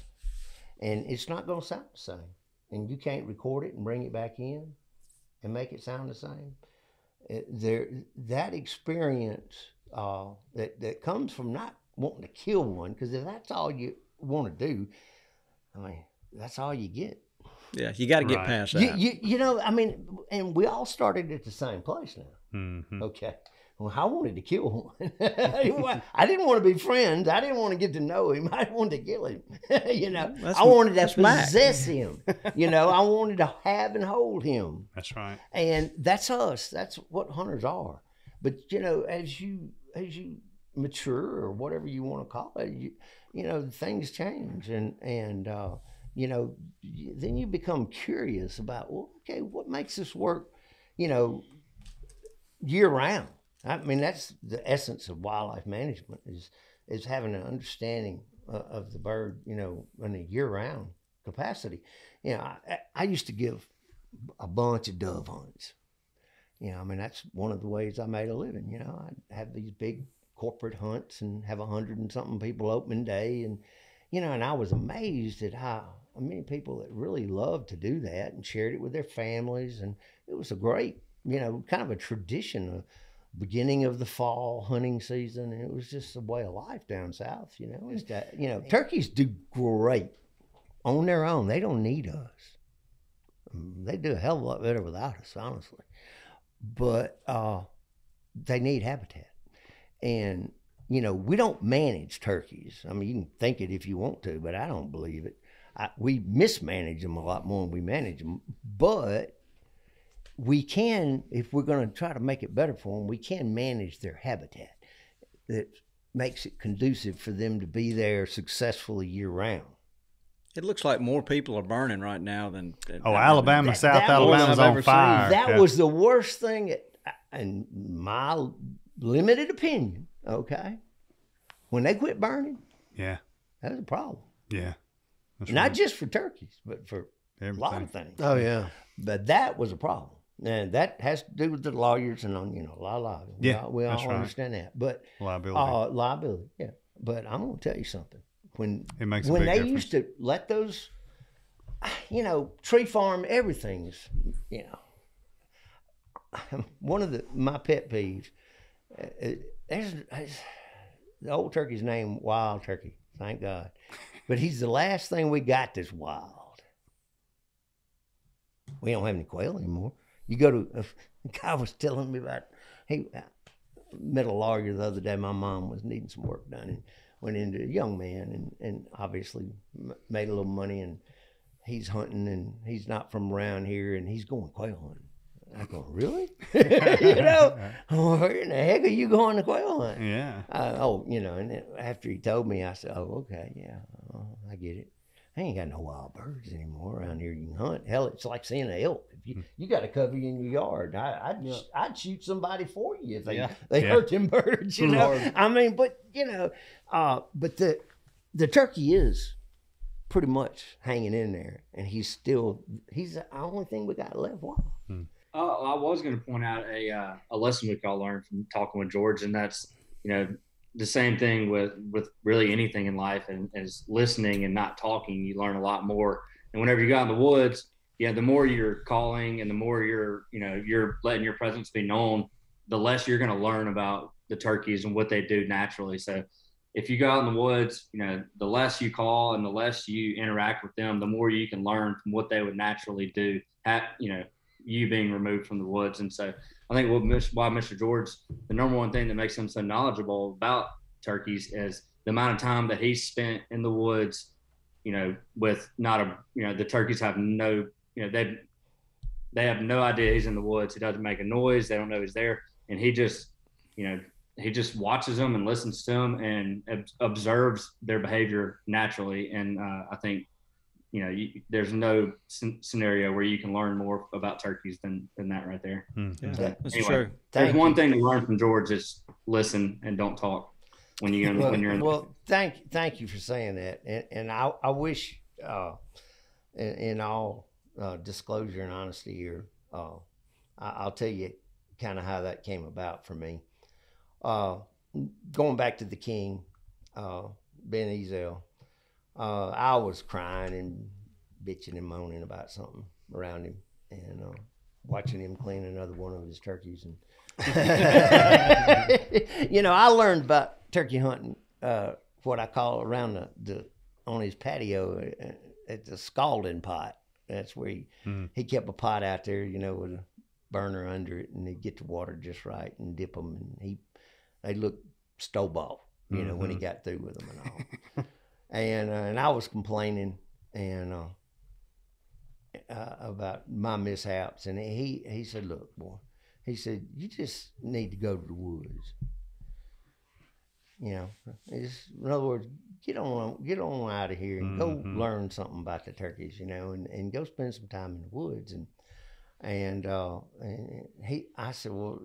and it's not going to sound the same. And you can't record it and bring it back in and make it sound the same. That experience that comes from not wanting to kill one, because if that's all you want to do, I mean, that's all you get. Yeah, you got to get past that. You know, I mean, and we all started at the same place now. Mm-hmm. Okay. Well, I wanted to kill one. I didn't want to be friends. I didn't want to get to know him. I wanted to kill him. You know, I wanted to possess him. You know, I wanted to have and hold him. That's right. And that's us. That's what hunters are. But you know, as you mature or whatever you want to call it, you know, things change, and you know, then you become curious about, well, okay, what makes this work, you know, year round. I mean, that's the essence of wildlife management is having an understanding of the bird, you know, in a year round capacity. You know, I used to give a bunch of dove hunts. You know, I mean, that's one of the ways I made a living. You know, I'd have these big corporate hunts and have 100 and something people opening day, and you know, and I was amazed at how many people that really loved to do that and shared it with their families, and it was a great, you know, kind of a tradition of beginning of the fall hunting season, and it was just a way of life down south. You know, is that, you know, turkeys do great on their own. They don't need us. They do a hell of a lot better without us, honestly. But they need habitat. And, you know, we don't manage turkeys. I mean, you can think it if you want to, but I don't believe it. We mismanage them a lot more than we manage them. But we can, if we're going to try to make it better for them, we can manage their habitat that makes it conducive for them to be there successfully year round. It looks like more people are burning right now than Alabama, South Alabama's on fire. That was the worst thing, in my limited opinion, okay? When they quit burning, yeah, that was a problem. Yeah. Not just for turkeys, but for everything. A lot of things. Oh, yeah. But that was a problem. And that has to do with the lawyers and, you know, we all understand that. But liability, yeah. But I'm going to tell you something. When they used to let those, you know, tree farm, everything's, you know, one of my pet peeves, the old turkey's named Wild Turkey, thank God. But he's the last thing we got that's wild. We don't have any quail anymore. You go to, a guy was telling me about, I met a lawyer the other day. My mom was needing some work done and went into a young man and obviously made a little money, and he's hunting and he's not from around here and he's going quail hunting. I go, really? You know, where in the heck are you going to quail hunting? Yeah. You know, and then after he told me, I said, oh, okay, yeah, I get it. I ain't got no wild birds anymore around here you can hunt. Hell, it's like seeing an elk. If you got a covey in your yard. I'd shoot somebody for you if they hurt them birds, you know. I mean, but, you know, but the turkey is pretty much hanging in there, and he's the only thing we got left wild. I was going to point out a lesson we could all learn from talking with George, and that's, you know, the same thing with really anything in life, and is listening and not talking. You learn a lot more. And whenever you go out in the woods, the more you're calling and the more you're letting your presence be known, the less you're going to learn about the turkeys and what they do naturally. So if you go out in the woods, you know, the less you call and the less you interact with them, the more you can learn from what they would naturally do you know, you being removed from the woods. And so I think why Mr. George, the number one thing that makes him so knowledgeable about turkeys is the amount of time that he's spent in the woods with not a, the turkeys have no, they have no idea he's in the woods. He doesn't make a noise. They don't know he's there. And he just watches them and listens to them and observes their behavior naturally. And I think, there's no scenario where you can learn more about turkeys than that right there. Yeah, So, that's anyway, true. There's one thing to learn from George is listen and don't talk when you're in. Well, thank you for saying that. And I wish, in all disclosure and honesty here, I'll tell you kind of how that came about for me. Going back to the king, Ben Ezel, I was crying and bitching and moaning about something around him, and watching him clean another one of his turkeys. And I learned about turkey hunting, what I call around on his patio at the scalding pot. That's where he kept a pot out there, with a burner under it, and he'd get the water just right and dip them, and they looked stove-off, when he got through with them and all. And I was complaining about my mishaps, and he said, "Look, boy," he said, "you just need to go to the woods. In other words, get on out of here and go learn something about the turkeys, and go spend some time in the woods." And I said, "Well,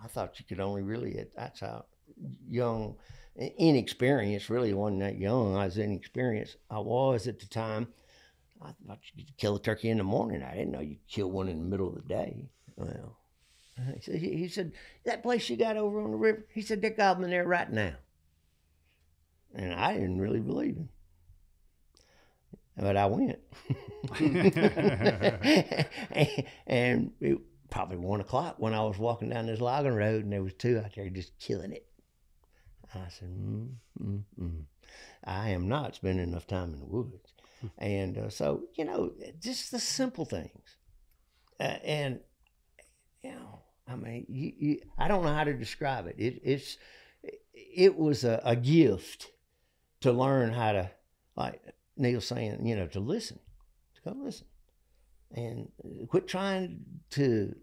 I thought you could only really, that's how young, inexperienced, really wasn't that young. I was inexperienced. I was at the time. I thought you could kill a turkey in the morning. I didn't know you'd kill one in the middle of the day." Well, he said, "That place you got over on the river," he said, "they're gobbling there right now." And I didn't really believe him. But I went. And it probably 1 o'clock when I was walking down this logging road, and there was two out there just killing it. I said, I am not spending enough time in the woods. And so, just the simple things. I don't know how to describe it. It was a gift to learn how to, like Neil's saying, to listen, to go listen, and quit trying to,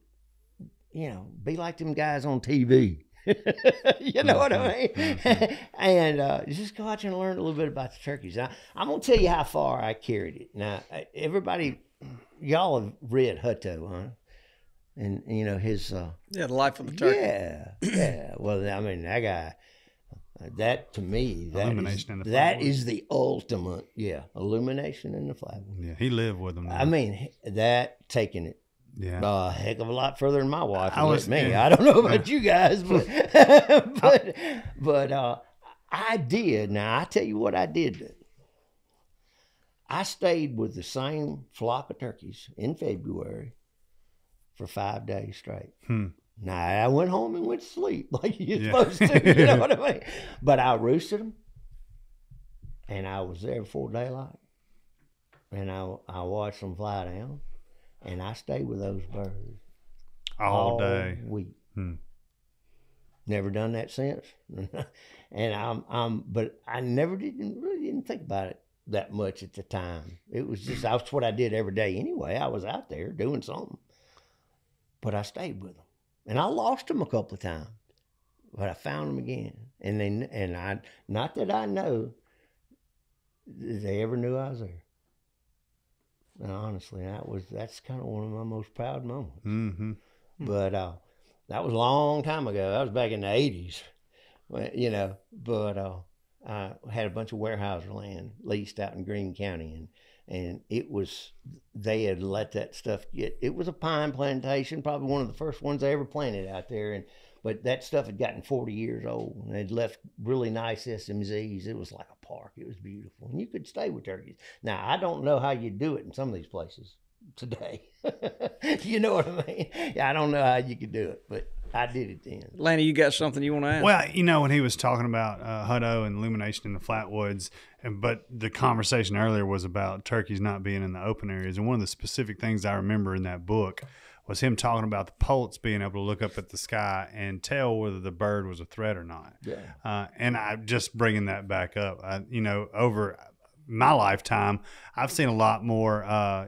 be like them guys on TV. You know what I mean? And just go out there and learn a little bit about the turkeys. I'm going to tell you how far I carried it. Now, everybody, y'all have read Hutto, huh? And, his... The Life of the Turkey. Yeah. Well, I mean, that guy, that to me, that is the ultimate, illumination in the flatwood. Yeah, he lived with them. I mean, that taking it. Yeah, a heck of a lot further than my wife. I don't know about you guys, but I did. Now I tell you what I did. I stayed with the same flock of turkeys in February for 5 days straight. Now I went home and went to sleep like you're supposed to. You know what I mean? But I roosted them, and I was there before daylight, and I watched them fly down. And I stayed with those birds all day, week. Never done that since. And but I really didn't think about it that much at the time. It was just that's what I did every day anyway. I was out there doing something, but I stayed with them, and I lost them a couple of times, but I found them again. And I not that I know they ever knew I was there. And honestly, that's kind of one of my most proud moments. But that was a long time ago. That was back in the 80s, But I had a bunch of warehouse land leased out in Greene County, and they had let that stuff get. It was a pine plantation, probably one of the first ones they ever planted out there, but that stuff had gotten 40 years old, and they'd left really nice SMZs. It was like a park. It was beautiful, and you could stay with turkeys. Now, I don't know how you do it in some of these places today. You know what I mean? I don't know how you could do it, but I did it then. Lanny, you got something you want to ask? Well, when he was talking about Hutto and illumination in the flatwoods, but the conversation earlier was about turkeys not being in the open areas, and one of the specific things I remember in that book was him talking about the poults being able to look up at the sky and tell whether the bird was a threat or not. Yeah. And I just bringing that back up, over my lifetime, I've seen a lot more,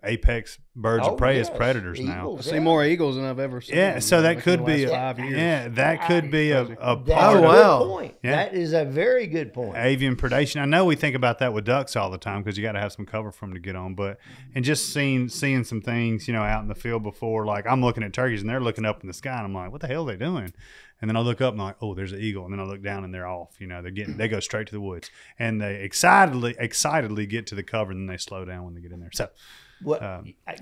apex birds of prey as predators now. I see more eagles than I've ever seen. Yeah, so that could be 5 years. Yeah, that could be a part That's a of good point. Yeah. That is a very good point. avian predation. I know we think about that with ducks all the time because you got to have some cover for them to get on. But and just seeing some things, out in the field before, like I'm looking at turkeys and they're looking up in the sky and I'm like, what the hell are they doing? And then I look up and I'm like, oh, there's an eagle. And then I look down and they're off. They go straight to the woods and they excitedly get to the cover and then they slow down when they get in there. So.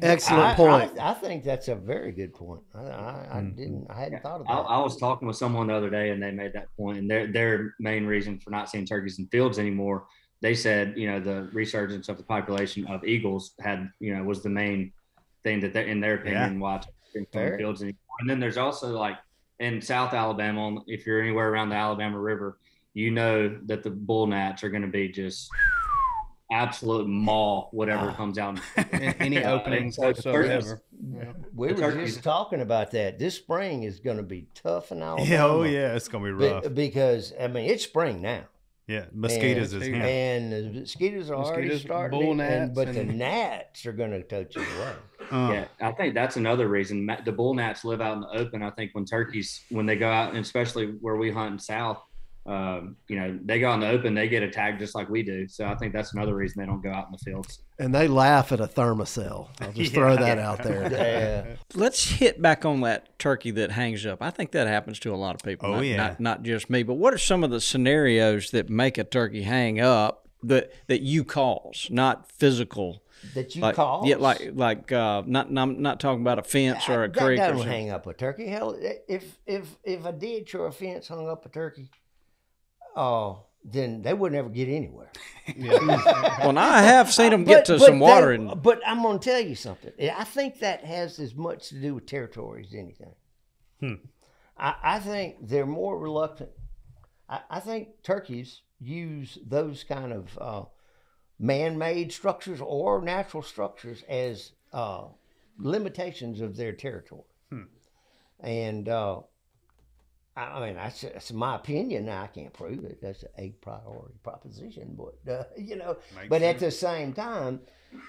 Excellent point. I think that's a very good point. I hadn't thought of that. I was talking with someone the other day, and they made that point. And their main reason for not seeing turkeys in fields anymore, they said, the resurgence of the population of eagles was the main thing that in their opinion, why turkeys in fields anymore. And then there's also like in South Alabama, if you're anywhere around the Alabama River, that the bull gnats are going to be just absolute maul whatever comes out. Any openings whatsoever. We were just talking about that. This spring is going to be tough in Alabama. Yeah, it's going to be rough. Because, it's spring now. Yeah, mosquitoes is here. And the mosquitoes are already starting. Bull gnats. But the gnats are going to touch you away. Yeah, I think that's another reason. The bull gnats live out in the open. I think when turkeys, when they go out, and especially where we hunt in South, they go out in the open, they get attacked just like we do. So I think that's another reason they don't go out in the fields. And they laugh at a thermocell. I'll just throw that out there. Yeah. Let's hit back on that turkey that hangs up. I think that happens to a lot of people. Not just me. But what are some of the scenarios that make a turkey hang up that you cause, not physical? That you cause? Yeah, I'm not talking about a fence or a creek. That don't hang up a turkey. Hell, if a ditch or a fence hung up a turkey, then they would never get anywhere. Well, now I have seen them get to some water. But I'm going to tell you something. I think that has as much to do with territory as anything. I think they're more reluctant. I think turkeys use those kind of man-made structures or natural structures as limitations of their territory. And that's my opinion. Now, I can't prove it. That's a priori proposition, but But at the same time,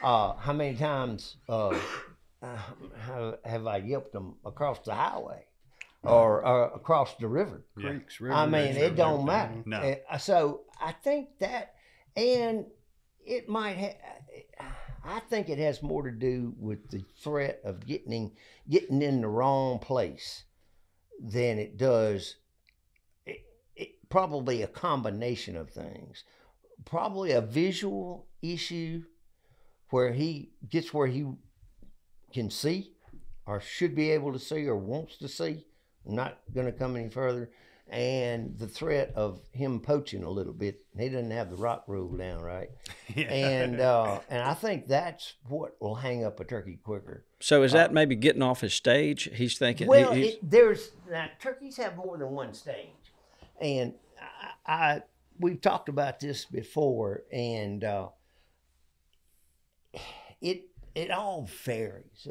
how many times have I yelped them across the highway or across the river? Creeks, rivers. It don't matter. No. So I think that, and it might I think it has more to do with the threat of getting in the wrong place than it does. Probably a combination of things. Probably a visual issue where he gets where he can see or should be able to see or wants to see. I'm not going to come any further. And the threat of him poaching a little bit. He doesn't have the rock rule down right. Yeah. And I think that's what will hang up a turkey quicker. So is that maybe getting off his stage? He's thinking. Well, turkeys have more than one stage, and we've talked about this before, and it all varies.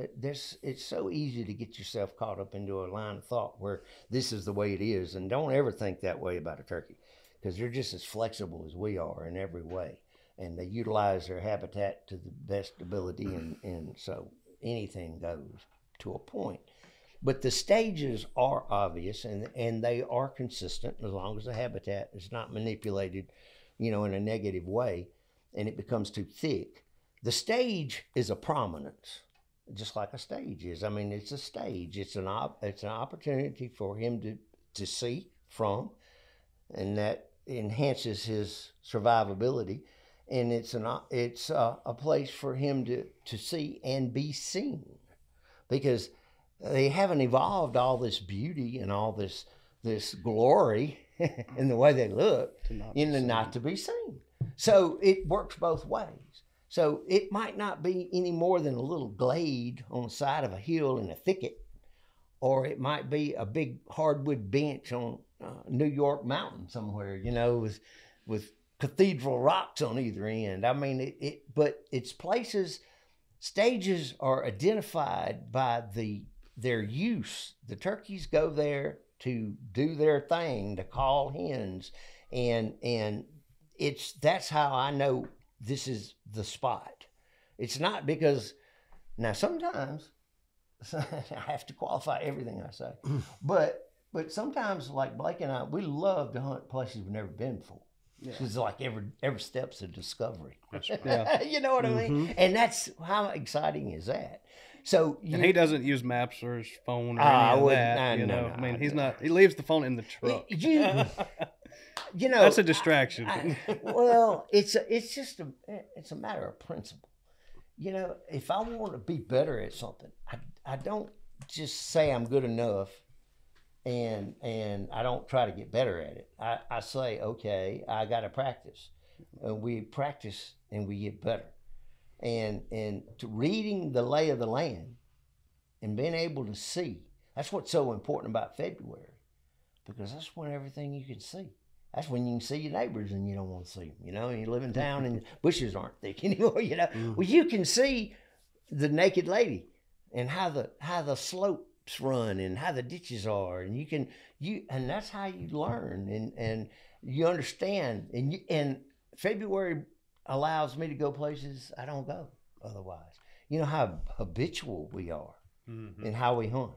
It's so easy to get yourself caught up into a line of thought where this is the way it is, and don't ever think that way about a turkey, because they're just as flexible as we are in every way, and they utilize their habitat to the best ability, and so anything goes to a point. But the stages are obvious, and they are consistent as long as the habitat is not manipulated, in a negative way, and it becomes too thick. The stage is a prominence, just like a stage is. It's a stage. It's an opportunity for him to see from, and that enhances his survivability. And it's a place for him to see and be seen, because they haven't evolved all this beauty and all this glory in the way they look not to be seen. So it works both ways. So it might not be any more than a little glade on the side of a hill in a thicket, or it might be a big hardwood bench on New York mountain somewhere, with cathedral rocks on either end. But it's places. Stages are identified by their use. The turkeys go there to do their thing, to call hens, and that's how I know this is the spot. It's not because now sometimes I have to qualify everything I say, but sometimes like Blake and I, we love to hunt places we've never been before. Yeah. It's like every step's a discovery. That's right. Yeah. You know what I mean? And that's how exciting is that. So and he doesn't use maps or his phone or any of that. I mean, he's not. He leaves the phone in the truck. You know, that's a distraction. Well, it's a matter of principle. You know, if I want to be better at something, I don't just say I'm good enough. And I don't try to get better at it. I say, okay, I got to practice. We practice and we get better. And to reading the lay of the land and being able to see, that's what's so important about February, because that's when everything you can see. That's when you can see your neighbors and you don't want to see them. You know, and you live in town and bushes aren't thick anymore. You know, well, you can see the naked lady and how the slope run and how the ditches are, and and that's how you learn and you understand, and February allows me to go places I don't go otherwise. You know how habitual we are in how we hunt.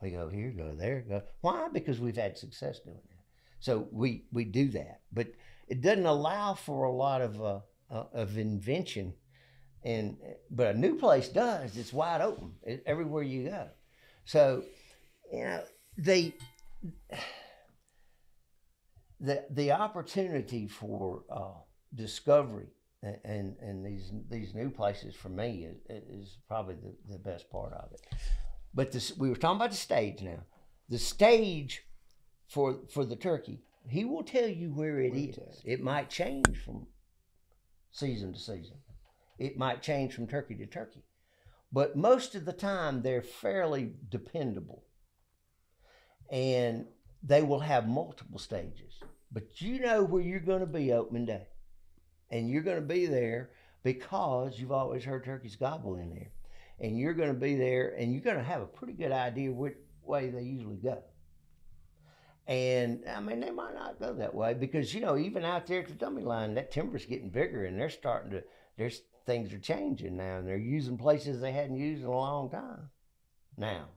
We go here, go there, go. Why? Because we've had success doing that. So we do that, but it doesn't allow for a lot of invention, but a new place does. It's wide open everywhere you go. So, you know, the opportunity for discovery and these new places for me is probably the best part of it. But we were talking about the stage now. The stage for the turkey, he will tell you where it is. It might change from season to season. It might change from turkey to turkey. But most of the time, they're fairly dependable. And they will have multiple stages. But you know where you're going to be opening day. And you're going to be there because you've always heard turkeys gobble in there. And you're going to be there, and you're going to have a pretty good idea which way they usually go. And, I mean, they might not go that way because, you know, even out there at the dummy line, that timber's getting bigger, and they're starting to... Things are changing now, and they're using places they hadn't used in a long time. Now,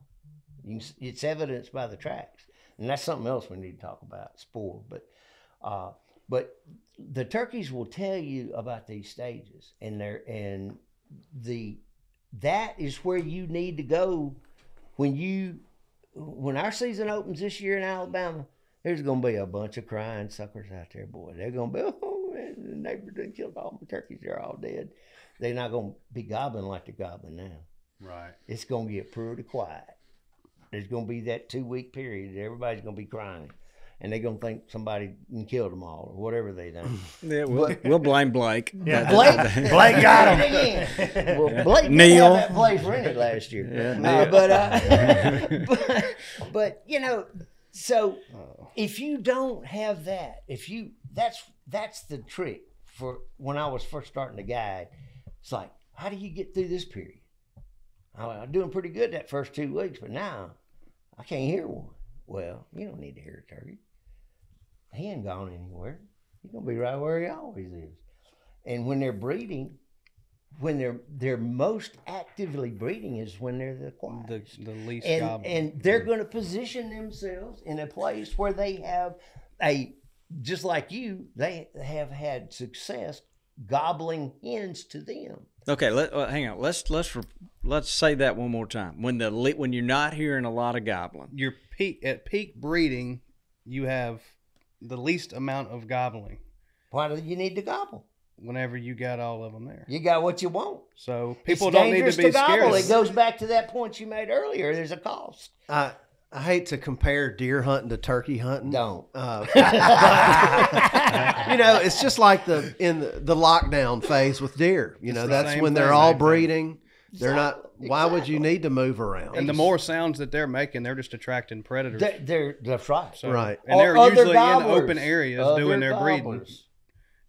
it's evidenced by the tracks, and that's something else we need to talk about, spoor. But the turkeys will tell you about these stages, and that is where you need to go when our season opens this year in Alabama. There's going to be a bunch of crying suckers out there, boy. They're going to be, oh man, the neighbor done killed all my turkeys. They're all dead. They're not going to be gobbling like they're gobbling now. Right. It's going to get pretty quiet. There's going to be that 2-week period. Everybody's going to be crying. And they're going to think somebody killed them all or whatever they done. Yeah, we'll blame Blake. Yeah, Blake got him again. Well, Blake didn't have that place rented last year. Yeah, but you know, so if you don't have that, that's the trick for when I was first starting to guide. It's like, how do you get through this period? I'm doing pretty good that first 2 weeks, but now I can't hear one. Well, you don't need to hear a turkey. He ain't gone anywhere. He's gonna be right where he always is. And when they're breeding, when they're most actively breeding is when they're the quietest, the least gobbling. And they're going to position themselves in a place where they have just like you, they have had success gobbling hens to them. Okay, hang on. Let's say that one more time. When you're not hearing a lot of gobbling, at peak breeding, you have the least amount of gobbling. Why do you need to gobble? Whenever you got all of them there, you got what you want. So people don't need to be scared. It goes back to that point you made earlier. There's a cost. I hate to compare deer hunting to turkey hunting. Don't. You know, it's just like in the lockdown phase with deer. You know, that's when they're all breeding. They're not. Why would you need to move around? And the more sounds that they're making, they're just attracting predators. That's right. So, right. And they're usually in open areas doing their breeding.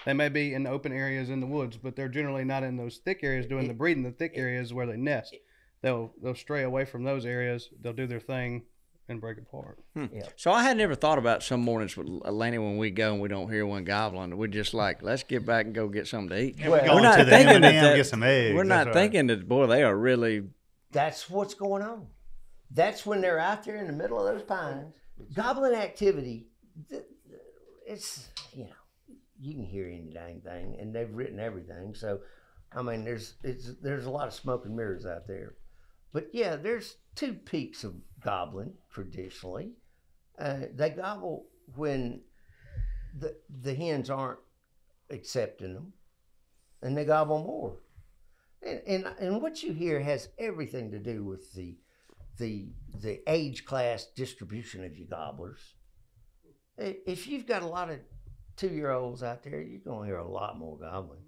They may be in open areas in the woods, but they're generally not in those thick areas doing the breeding. The thick areas where they nest. They'll stray away from those areas. They'll do their thing and break apart. Yep. So I had never thought about some mornings with Lanny when we go and we don't hear one gobbling. We're just like, let's get back and go get something to eat. Yeah, we're going to the M&M, get some eggs. We're not thinking that, boy, they are really. That's what's going on. That's when they're out there in the middle of those pines. Gobbling activity, it's, you know, you can hear any dang thing, and they've written everything. So, I mean, there's a lot of smoke and mirrors out there. But yeah, there's two peaks of gobbling traditionally. They gobble when the hens aren't accepting them, and they gobble more. And what you hear has everything to do with the age class distribution of your gobblers. If you've got a lot of 2-year-olds out there, you're gonna hear a lot more gobbling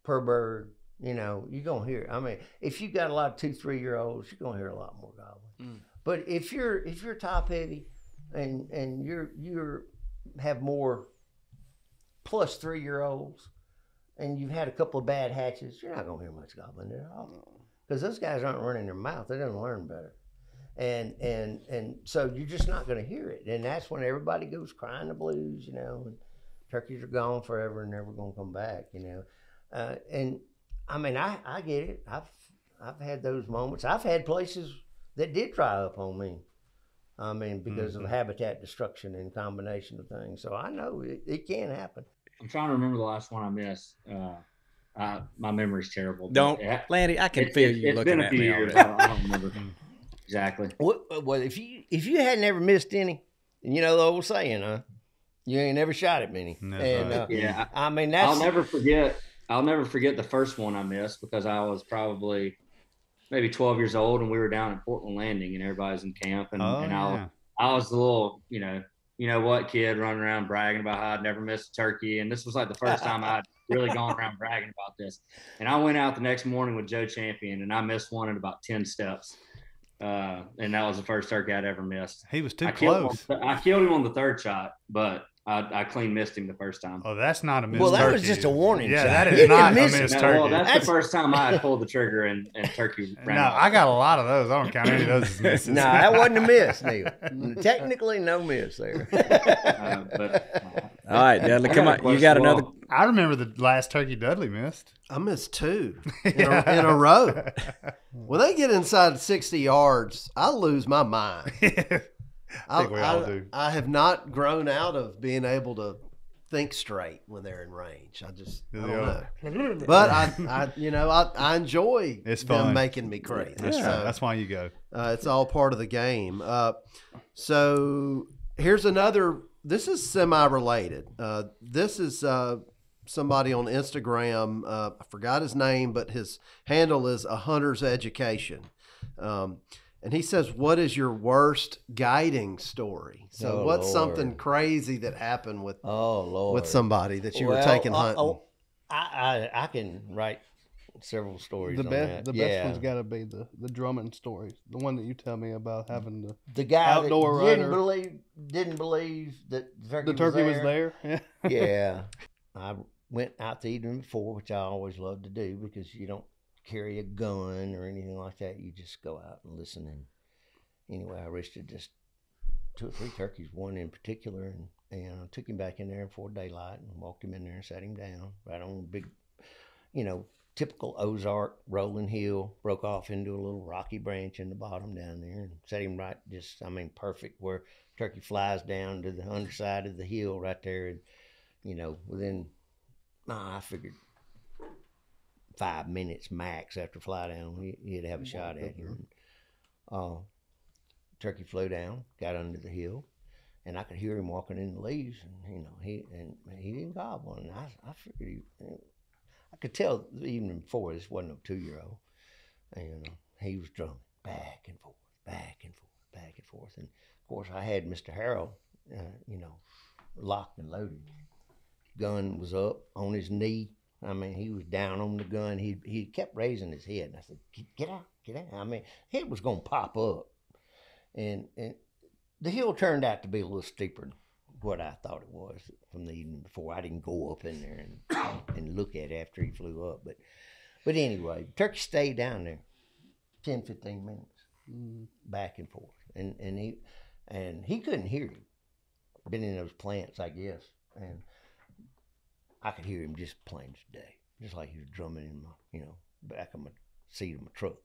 per bird. You know, you're gonna hear. I mean, if you've got a lot of 2-3-year-olds, you're gonna hear a lot more gobbling. But if you're top heavy, and you're have more plus 3-year-olds, and you've had a couple of bad hatches, you're not gonna hear much gobbling at all, because those guys aren't running their mouth. They don't learn better, and so you're just not gonna hear it. And that's when everybody goes crying the blues, you know, and turkeys are gone forever and never gonna come back, you know, and. I mean, I get it. I've had those moments. I've had places that did dry up on me. I mean, because of habitat destruction and combination of things. So I know it can happen. I'm trying to remember the last one I missed. My memory's terrible. Don't, Landy. I can feel you looking at me. It's been a few years. I don't remember exactly. Well, if you had never missed any, you know the old saying, huh? You ain't never shot at many. No, and yeah, I mean that's. I'll never forget the first one I missed, because I was probably maybe 12 years old, and we were down at Portland Landing, and everybody's in camp, and I was the little, you know what, kid running around bragging about how I'd never missed a turkey, and this was like the first time I'd really gone around bragging about this. And I went out the next morning with Joe Champion, and I missed one in about 10 steps, and that was the first turkey I'd ever missed. He was too close. I killed him on the third shot, but I clean missed him the first time. Oh, that's not a missed turkey. Well, that turkey. Was just a warning Yeah, shot. that is not a missed No, turkey. well, that's the first time I had pulled the trigger and turkey ran No, off. I got a lot of those. I don't count any of those as misses. No, that wasn't a miss, Neil. Technically, no miss there. All right, Dudley, come on. You got another. I remember the last turkey Dudley missed. I missed 2 in a row. When they get inside 60 yards, I lose my mind. I think we all do. I have not grown out of being able to think straight when they're in range. I don't know. But I enjoy them making me crazy. That's right. That's why you go. It's all part of the game. So here's another. This is semi-related. This is somebody on Instagram. I forgot his name, but his handle is A Hunter's Education. And he says, "What is your worst guiding story?" So, what's something crazy that happened with somebody that you were taking hunting? I can write several stories. The best one's got to be the drumming story, the one that you tell me about having the guy outdoor that rider didn't believe that the turkey was there. Yeah, I went out to eat before, which I always love to do because you don't carry a gun or anything like that. You just go out and listen. And anyway, I roasted just 2 or 3 turkeys, one in particular, and I took him back in there before daylight and walked him in there and sat him down right on a big, typical Ozark rolling hill, broke off into a little rocky branch in the bottom down there, and set him right perfect where turkey flies down to the underside of the hill right there. And within I figured 5 minutes max after fly down, he'd have a shot at him. Turkey flew down, got under the hill, and I could hear him walking in the leaves. And he didn't gobble. And I figured I could tell even before this wasn't no 2-year-old. And he was drumming back and forth, back and forth, back and forth. And of course, I had Mr. Harold, locked and loaded. Gun was up on his knee. I mean, he was down on the gun. He kept raising his head. And I said, get out, get out. I mean, head was going to pop up. And the hill turned out to be a little steeper than what I thought it was from the evening before. I didn't go up in there and look at it after he flew up. But anyway, turkey stayed down there 10, 15 minutes. back and forth, and he couldn't hear him. Been in those plants, I guess, and I could hear him just plain as day, just like he was drumming in my, back of my seat of my truck,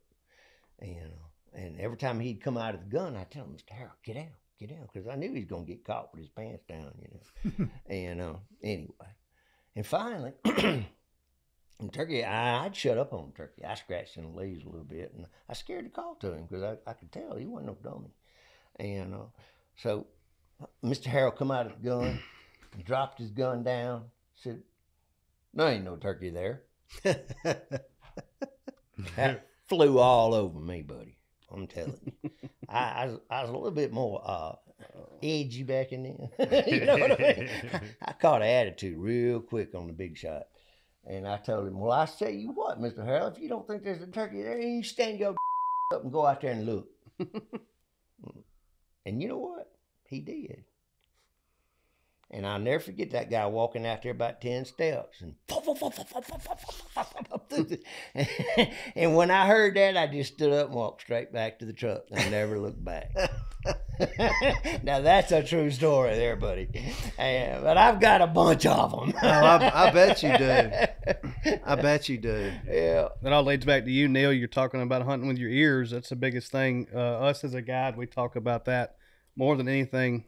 and every time he'd come out of the gun, I'd tell him, Mr. Harold, get down, because I knew he was gonna get caught with his pants down, and anyway, and finally. And Turkey, I'd shut up on Turkey. I scratched in the leaves a little bit, and I scared to call to him because I could tell he wasn't no dummy. And so Mr. Harold come out of the gun, and dropped his gun down, said, "No, ain't no turkey there." That flew all over me, buddy. I'm telling you. I was a little bit more edgy back in then. You know what I mean? I caught an attitude real quick on the big shot. And I told him, well, I tell you what, Mr. Harold, if you don't think there's a turkey there, you stand your up and go out there and look. And you know what? He did. And I'll never forget that guy walking out there about 10 steps. And when I heard that, I just stood up and walked straight back to the truck and never looked back. Now, that's a true story there, buddy. But I've got a bunch of them. Oh, I bet you do. I bet you do. Yeah. That all leads back to you, Neil. You're talking about hunting with your ears. That's the biggest thing. Us as a guide, we talk about that more than anything.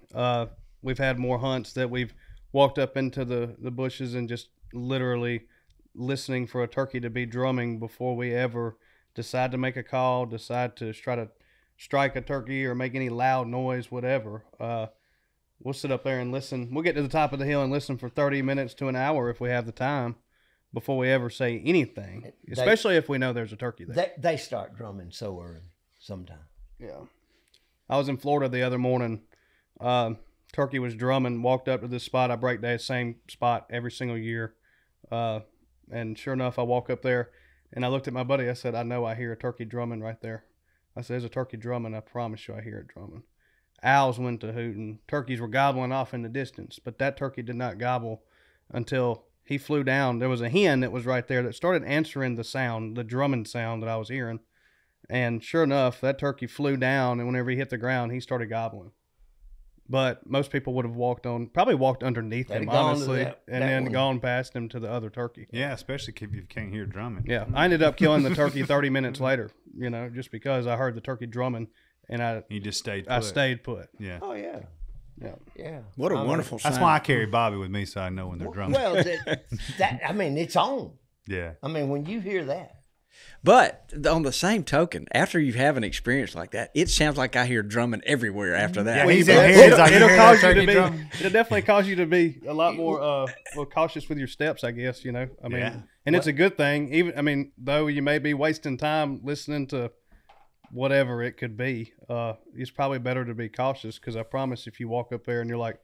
We've had more hunts that we've walked up into the bushes and just literally listening for a turkey to be drumming before we ever decide to make a call, decide to try to strike a turkey or make any loud noise, whatever. We'll sit up there and listen. We'll get to the top of the hill and listen for 30 minutes to an hour if we have the time before we ever say anything, especially if we know there's a turkey there. They start drumming so early sometimes. Yeah. I was in Florida the other morning. Turkey was drumming, walked up to this spot. I break day, same spot every single year. And sure enough, I walk up there and I looked at my buddy. I said, I know I hear a turkey drumming right there. I said, there's a turkey drumming. I promise you I hear it drumming. Owls went to hooting. Turkeys were gobbling off in the distance, but that turkey did not gobble until he flew down. There was a hen that was right there that started answering the sound, the drumming sound that I was hearing. And sure enough, that turkey flew down, and whenever he hit the ground, he started gobbling. But most people would have probably walked underneath him, honestly, and then gone past him to the other turkey. Yeah, especially if you can't hear drumming. Yeah, I ended up killing the turkey 30 minutes later, just because I heard the turkey drumming, and you just stayed put. I stayed put. Yeah. Oh, yeah. Yeah. Yeah. What a wonderful sound. That's why I carry Bobby with me, so I know when they're drumming. Well, it's on. Yeah. I mean, when you hear that. But on the same token, after you have an experience like that, it sounds like I hear drumming everywhere after that. Yeah, he's in here. It'll definitely cause you to be a lot more cautious with your steps, I guess. It's a good thing. Though you may be wasting time listening to whatever it could be, it's probably better to be cautious, because I promise if you walk up there and you're like,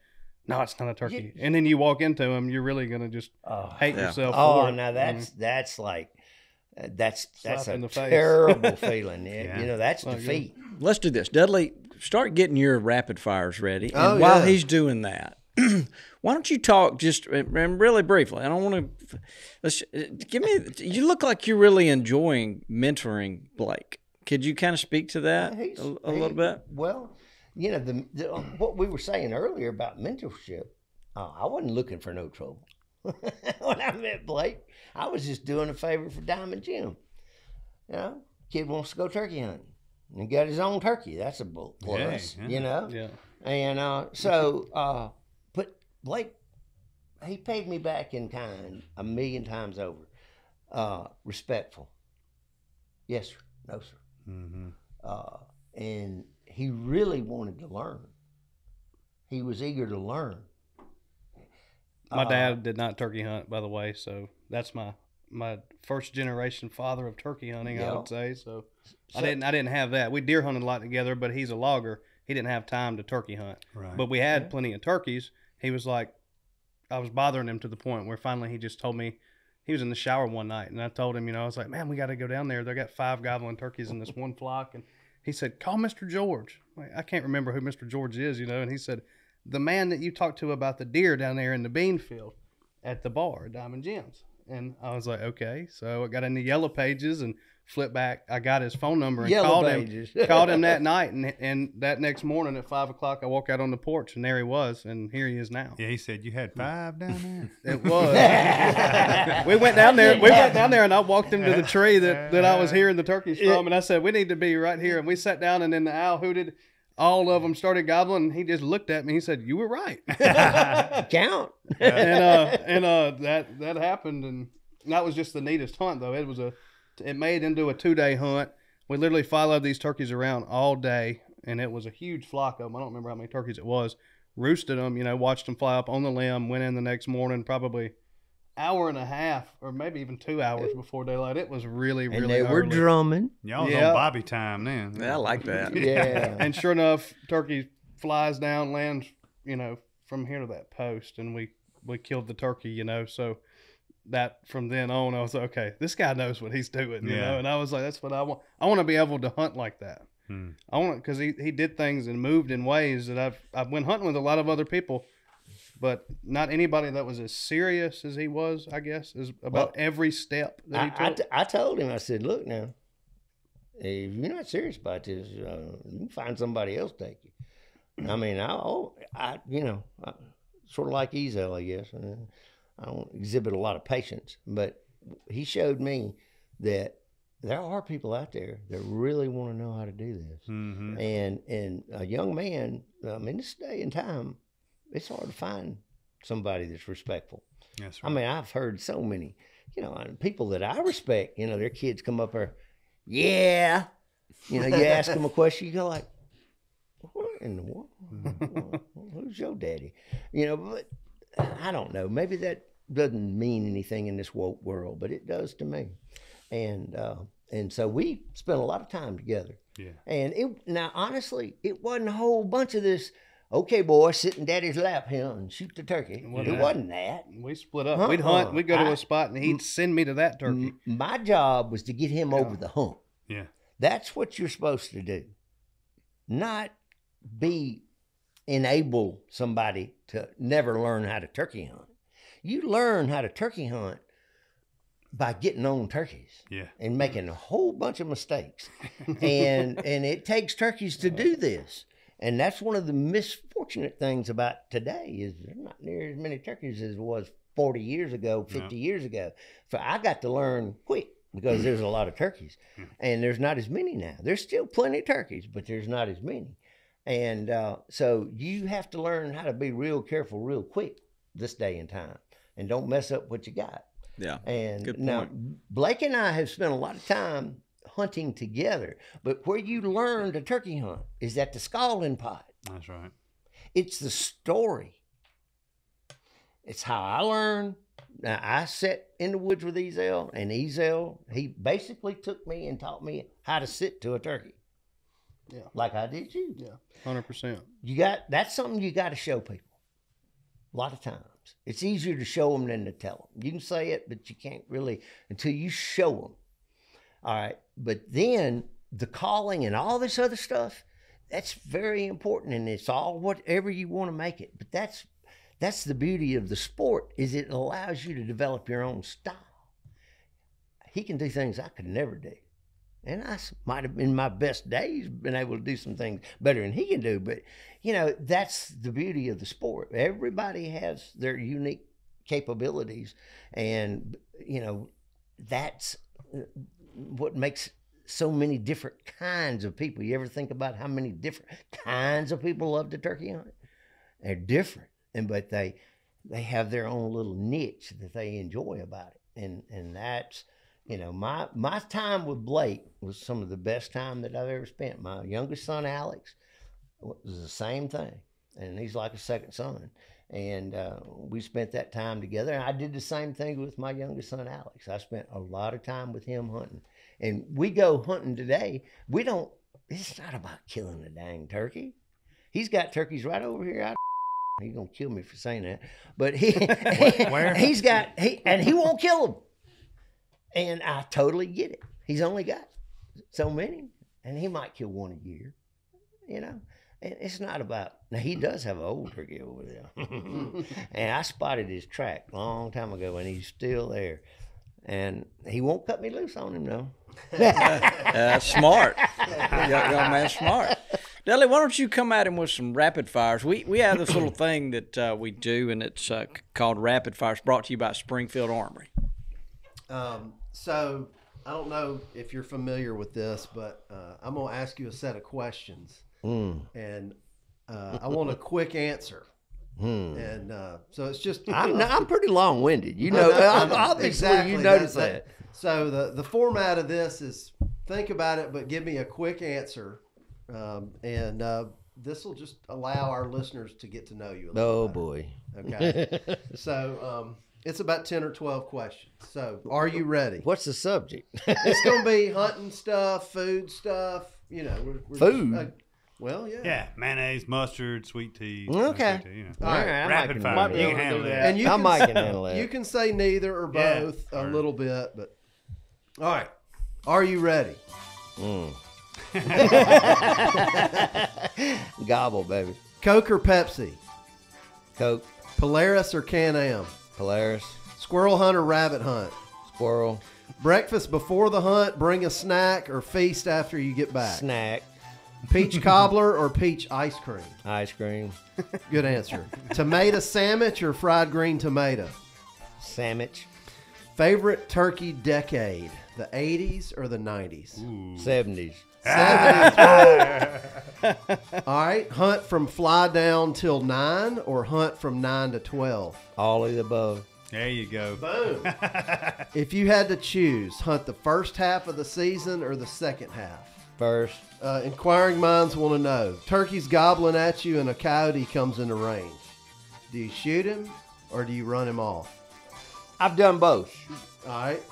no, it's not a turkey, and then you walk into them, you're really going to just hate yourself. Oh, now that's like, that's a terrible feeling. That's defeat. Let's do this. Dudley, start getting your rapid fires ready. And while he's doing that, why don't you talk just really briefly? I don't want to. You look like you're really enjoying mentoring Blake. Could you kind of speak to that a little bit? Well, what we were saying earlier about mentorship, I wasn't looking for no trouble. When I met Blake, I was just doing a favor for Diamond Jim. Kid wants to go turkey hunting and got his own turkey. That's a plus, Yeah. And but Blake, he paid me back in kind 1,000,000 times over. Respectful. Yes, sir. No, sir. Mm-hmm. And he really wanted to learn. He was eager to learn. My dad did not turkey hunt, by the way, so that's my first generation father of turkey hunting, I would say. So I didn't have that. We deer hunted a lot together, but he's a logger. He didn't have time to turkey hunt. Right. But we had plenty of turkeys. He was like, I was bothering him to the point where finally he just told me, he was in the shower one night, and I told him, I was like, man, we got to go down there. They got 5 gobbling turkeys in this one flock. And he said, call Mr. George. I can't remember who Mr. George is, and he said, the man that you talked to about the deer down there in the bean field at the bar, Diamond Jim's. And I was like, okay. So I got in the yellow pages and flipped back. I got his phone number and Yellow called pages. him. Called him that night, and that next morning at 5 o'clock, I walk out on the porch, and there he was, and here he is now. Yeah, he said you had 5 down there. It was. We went down there. And I walked him to the tree that I was hearing the turkeys from, and I said, we need to be right here. And we sat down, and then the owl hooted. All of them started gobbling, and he just looked at me. He said, "You were right." Count. and that happened, and that was just the neatest hunt, though. It made into a 2-day hunt. We literally followed these turkeys around all day, and it was a huge flock of them. I don't remember how many turkeys it was. Roosted them, watched them fly up on the limb. Went in the next morning, probably hour and a half, or maybe even 2 hours before daylight. It was really, really And they were early. drumming. Y'all was on Bobby time then. Yeah, I like that. Yeah. And sure enough, turkey flies down, lands, from here to that post, and we killed the turkey, So that from then on, I was like, okay, this guy knows what he's doing, you know. And I was like, that's what I want. I want to be able to hunt like that. I want because he did things and moved in ways that I've went hunting with a lot of other people, but not anybody that was as serious as he was, I guess, is about every step that he took. I told him, I said, look now, if you're not serious about this, you can find somebody else to take you. I mean, I sort of like Ezel, I guess. I don't exhibit a lot of patience, but he showed me that there are people out there that really want to know how to do this. Mm-hmm. And a young man, in this day and time, it's hard to find somebody that's respectful. That's right. I mean, I've heard so many, people that I respect, their kids come up there, yeah. You ask them a question, you go like, what in the world? Who's your daddy? But I don't know. Maybe that doesn't mean anything in this woke world, but it does to me. And so we spent a lot of time together. Yeah. And honestly, it wasn't a whole bunch of this, okay, boy, sit in daddy's lap here and shoot the turkey. It wasn't that. We split up. We'd hunt. We'd go to a spot, and he'd send me to that turkey. My job was to get him over the hump. Yeah. That's what you're supposed to do. Not enable somebody to never learn how to turkey hunt. You learn how to turkey hunt by getting on turkeys and making a whole bunch of mistakes. and it takes turkeys to do this. And that's one of the misfortunate things about today is there's not near as many turkeys as there was 40 years ago, 50 years ago. So I got to learn quick because there's a lot of turkeys. And there's not as many now. There's still plenty of turkeys, but there's not as many. And so you have to learn how to be real careful real quick this day and time. And don't mess up what you got. Yeah. And good point. now Blake and I have spent a lot of time hunting together, but where you learn to turkey hunt is at the scalding pot. That's right. It's the story. It's how I learned. Now I sat in the woods with Ezel, and Ezel, he basically took me and taught me how to sit to a turkey. Yeah. Like I did you. Yeah. 100%. That's something you got to show people. A lot of times. It's easier to show them than to tell them. You can say it, but you can't really until you show them. All right. But then the calling and all this other stuff, that's very important. And it's all whatever you want to make it. But that's the beauty of the sport is it allows you to develop your own style. He can do things I could never do. And I might have, in my best days, been able to do some things better than he can do. But, that's the beauty of the sport. Everybody has their unique capabilities. And, that's what makes so many different kinds of people. You ever think about how many different kinds of people love to turkey hunt? They're different. But they have their own little niche that they enjoy about it. And that's... my time with Blake was some of the best time that I've ever spent. My youngest son, Alex, was the same thing. And he's like a second son. And we spent that time together. And I did the same thing with my youngest son, Alex. I spent a lot of time with him hunting. And we go hunting today. It's not about killing a dang turkey. He's got turkeys right over here. He's going to kill me for saying that. But Where? And he won't kill them. And I totally get it. He's only got so many, and he might kill one a year, it's not about, now he does have an old turkey over there. And I spotted his track a long time ago, and he's still there. And he won't cut me loose on him, though. That's smart. Young man, smart. Dudley, why don't you come at him with some rapid fires? We have this little thing that we do, and it's called Rapid Fires, brought to you by Springfield Armory. So I don't know if you're familiar with this, but I'm going to ask you a set of questions. And I want a quick answer. And so it's just I'm pretty long-winded. You know, obviously exactly, you notice that. So the format of this is think about it, but give me a quick answer. And this will just allow our listeners to get to know you a little better. Boy. Okay. So it's about 10 or 12 questions. So are you ready? What's the subject? It's going to be hunting stuff, food stuff, you know. We're Food? Just, well, yeah. Yeah, mayonnaise, mustard, sweet tea. Okay. Sweet tea, you know. All right. Rapid fire. You can handle that. And you I can might say, can handle that. You can say neither or Yeah, both a or- little bit, but all right. Are you ready? Gobble, baby. Coke or Pepsi? Coke, Polaris or Can-Am? Polaris, Squirrel hunt or rabbit hunt? squirrel, Breakfast before the hunt, bring a snack, or feast after you get back? snack, Peach cobbler or peach ice cream? ice cream, Good answer. Tomato sandwich or fried green tomato? sandwich, Favorite turkey decade, the 80s or the 90s? 70s, 70s. All right. Hunt from fly down till 9 or hunt from 9 to 12? all of the above. There you go. Boom. If you had to choose, hunt the first half of the season or the second half? First, Inquiring minds want to know. Turkey's gobbling at you and a coyote comes into range. Do you shoot him or do you run him off? I've done both. All right.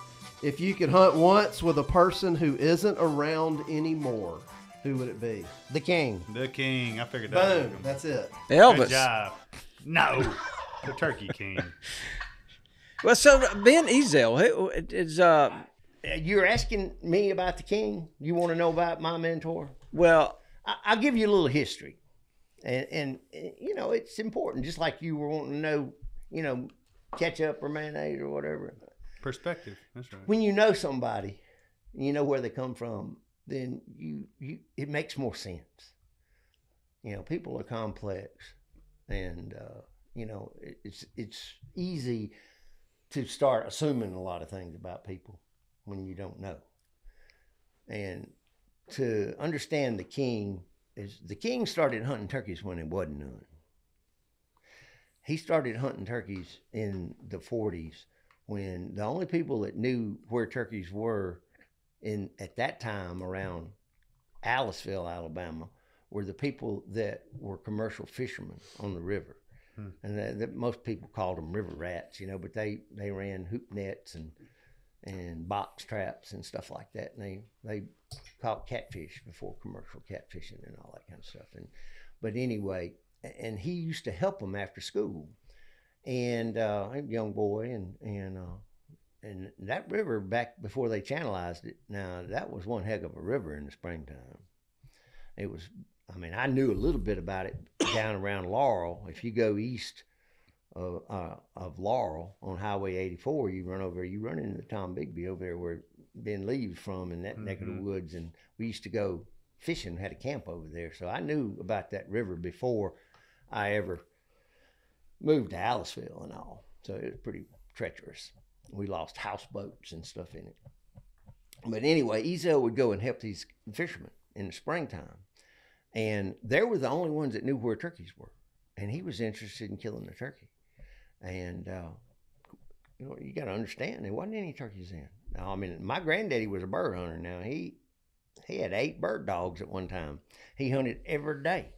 If you could hunt once with a person who isn't around anymore, who would it be? The king. The king. I figured that. Boom. That's it. Elvis. Good job. No. The Turkey King. Well, so Ben Ezel is You're asking me about the king? You want to know about my mentor? well. I'll give you a little history. And you know, it's important. Just like you were wanting to know, you know, ketchup or mayonnaise or whatever. Perspective. That's right. When you know somebody, you know where they come from, then it makes more sense. You know, people are complex, and you know, it's easy to start assuming a lot of things about people when you don't know. And to understand the king started hunting turkeys when it wasn't none. He started hunting turkeys in the 40s when the only people that knew where turkeys were at that time around Aliceville, Alabama, were the people that were commercial fishermen on the river. And that most people called them river rats, you know, but they ran hoop nets and box traps and stuff like that. And they caught catfish before commercial catfishing and all that kind of stuff. But anyway, and he used to help them after school. And a young boy, and that river back before they channelized it, now that was one heck of a river in the springtime. It was, I mean, I knew a little bit about it down around Laurel. If you go east of Laurel on Highway 84, you run into Tom Bigby over there where Ben leaves from in that neck of the woods. And we used to go fishing, had a camp over there. So I knew about that river before I ever moved to Aliceville and all. So it was pretty treacherous. We lost houseboats and stuff in it. But anyway, Ezel would go and help these fishermen in the springtime. And they were the only ones that knew where turkeys were. And he was interested in killing the turkey. And, you know, you got to understand, there wasn't any turkeys then. Now, I mean, my granddaddy was a bird hunter. Now, he had 8 bird dogs at one time. He hunted every day.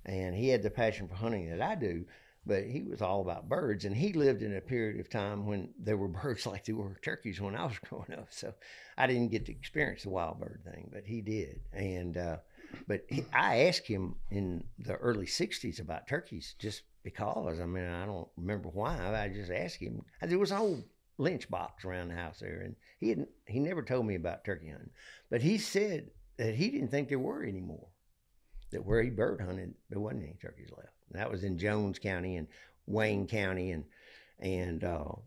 And he had the passion for hunting that I do. But he was all about birds. And he lived in a period of time when there were birds like there were turkeys when I was growing up. So I didn't get to experience the wild bird thing, but he did. And, but I asked him in the early 60s about turkeys just because. I mean, I don't remember why. I just asked him. There was an old lynch box around the house there, and he never told me about turkey hunting. But he said that he didn't think there were any more. that where he bird hunted, there wasn't any turkeys left. And that was in Jones County and Wayne County and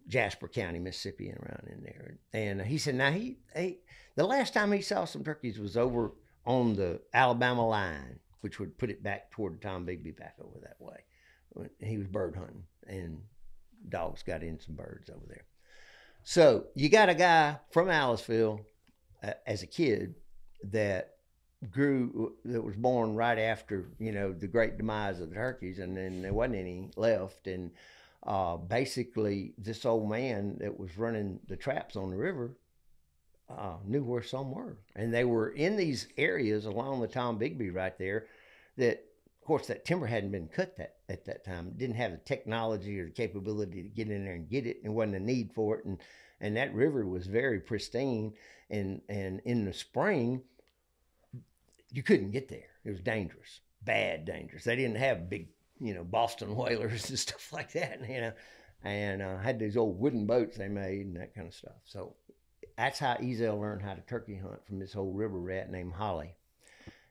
Jasper County, Mississippi, and around in there. And he said, now the last time he saw some turkeys was over on the Alabama line, which would put it back toward Tom Bigby back over that way. He was bird hunting, and dogs got in some birds over there. So you got a guy from Aliceville as a kid that was born right after, the great demise of the turkeys, and then there wasn't any left. And basically this old man that was running the traps on the river knew where some were. And they were in these areas along the Tom Bigby right there that, of course, that timber hadn't been cut at that time. It didn't have the technology or the capability to get in there and get it, and wasn't a need for it. And that river was very pristine. And in the spring, you couldn't get there. It was dangerous, bad dangerous. They didn't have big, Boston whalers and stuff like that, and had these old wooden boats they made and that kind of stuff. So that's how Ezel learned how to turkey hunt, from this old river rat named Holly.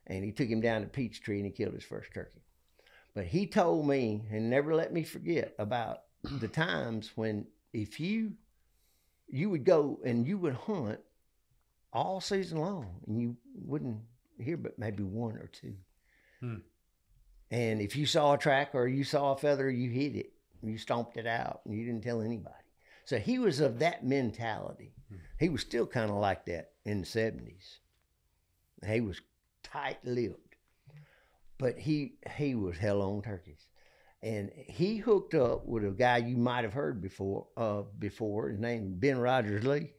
And he took him down to Peachtree and he killed his first turkey. But he told me, and never let me forget, about the times when if you would go and you would hunt all season long and you wouldn't hear but maybe one or two. And if you saw a track or you saw a feather, you hit it, you stomped it out, and you didn't tell anybody. So he was of that mentality. He was still kind of like that in the 70s. He was tight-lipped, but he was hell on turkeys. And he hooked up with a guy you might have heard before. His name Ben Rogers Lee.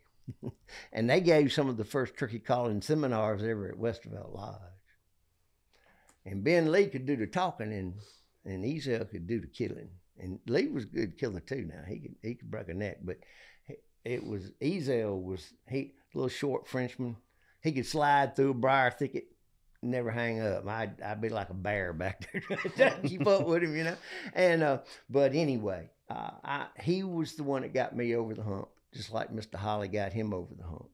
And they gave some of the first turkey calling seminars ever at Westervelt Lodge. And Ben Lee could do the talking, and Ezel could do the killing. And Lee was a good killer too. Now he could break a neck, but Ezel was a little short Frenchman. He could slide through a briar thicket, never hang up. I'd be like a bear back there trying to keep up with him, And but anyway, he was the one that got me over the hump, just like Mr. Holly got him over the hump.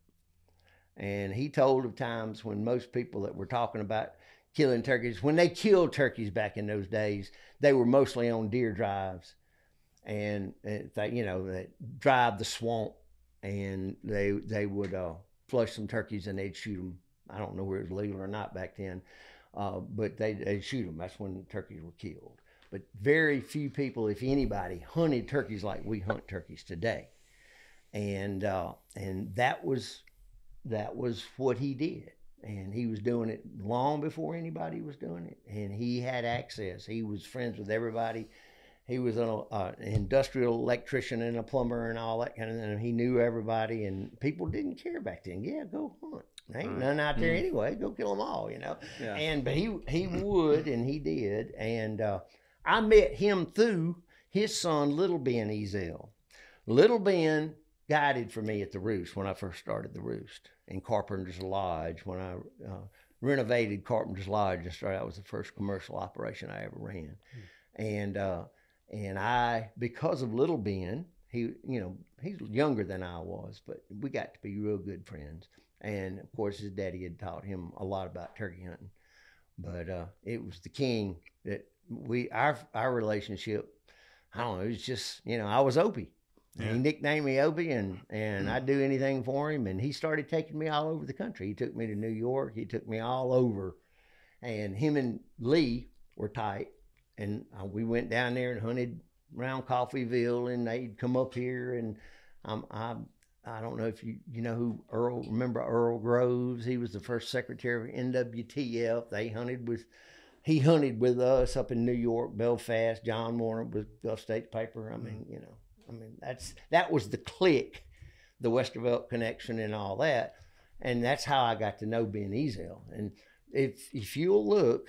And he told of times when most people that were talking about killing turkeys, when they killed turkeys back in those days, they were mostly on deer drives, and they drive the swamp, and they would flush some turkeys and they'd shoot them. I don't know whether it was legal or not back then, but they'd shoot them. That's when turkeys were killed. But very few people, if anybody, hunted turkeys like we hunt turkeys today, and that was what he did. And he was doing it long before anybody was doing it. And he had access. He was friends with everybody. He was an industrial electrician and a plumber and all that kind of thing. He knew everybody, and people didn't care back then. Yeah, go hunt. There ain't none out there anyway. Go kill them all, Yeah. But he would, and he did. And I met him through his son, Little Ben Ezel. Little Ben guided for me at the Roost when I first started the Roost in Carpenter's Lodge. When I renovated Carpenter's Lodge, that was the first commercial operation I ever ran. And I, because of Little Ben, he's younger than I was, but we got to be real good friends. And of course, his daddy had taught him a lot about turkey hunting. But it was the king that our relationship. I don't know. It was just I was Opie. Yeah. He nicknamed me Opie, and I'd do anything for him. And he started taking me all over the country. He took me to New York. He took me all over. And him and Lee were tight. And we went down there and hunted around Coffeyville, and they'd come up here. And I don't know if you know who remember Earl Groves? He was the first secretary of NWTF. He hunted with us up in New York, Belfast. John Warner with Gulf State Paper. That was the clique, the Westervelt connection and all that. And that's how I got to know Ben Ezel. And if you'll look,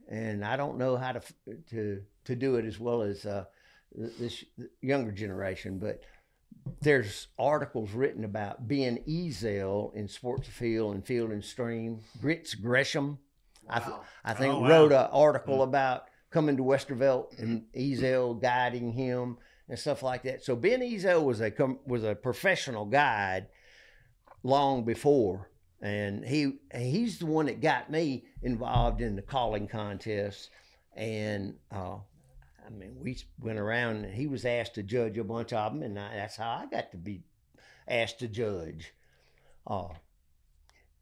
and I don't know how to do it as well as this younger generation, but there's articles written about Ben Ezel in Sports Afield and Field and Stream. Grits Gresham, wow. I think, wrote an article about coming to Westervelt and Ezel guiding him and stuff like that. So Ben Ezel was a professional guide long before And he's the one that got me involved in the calling contests. And I mean, we went around and he was asked to judge a bunch of them, and that's how I got to be asked to judge. You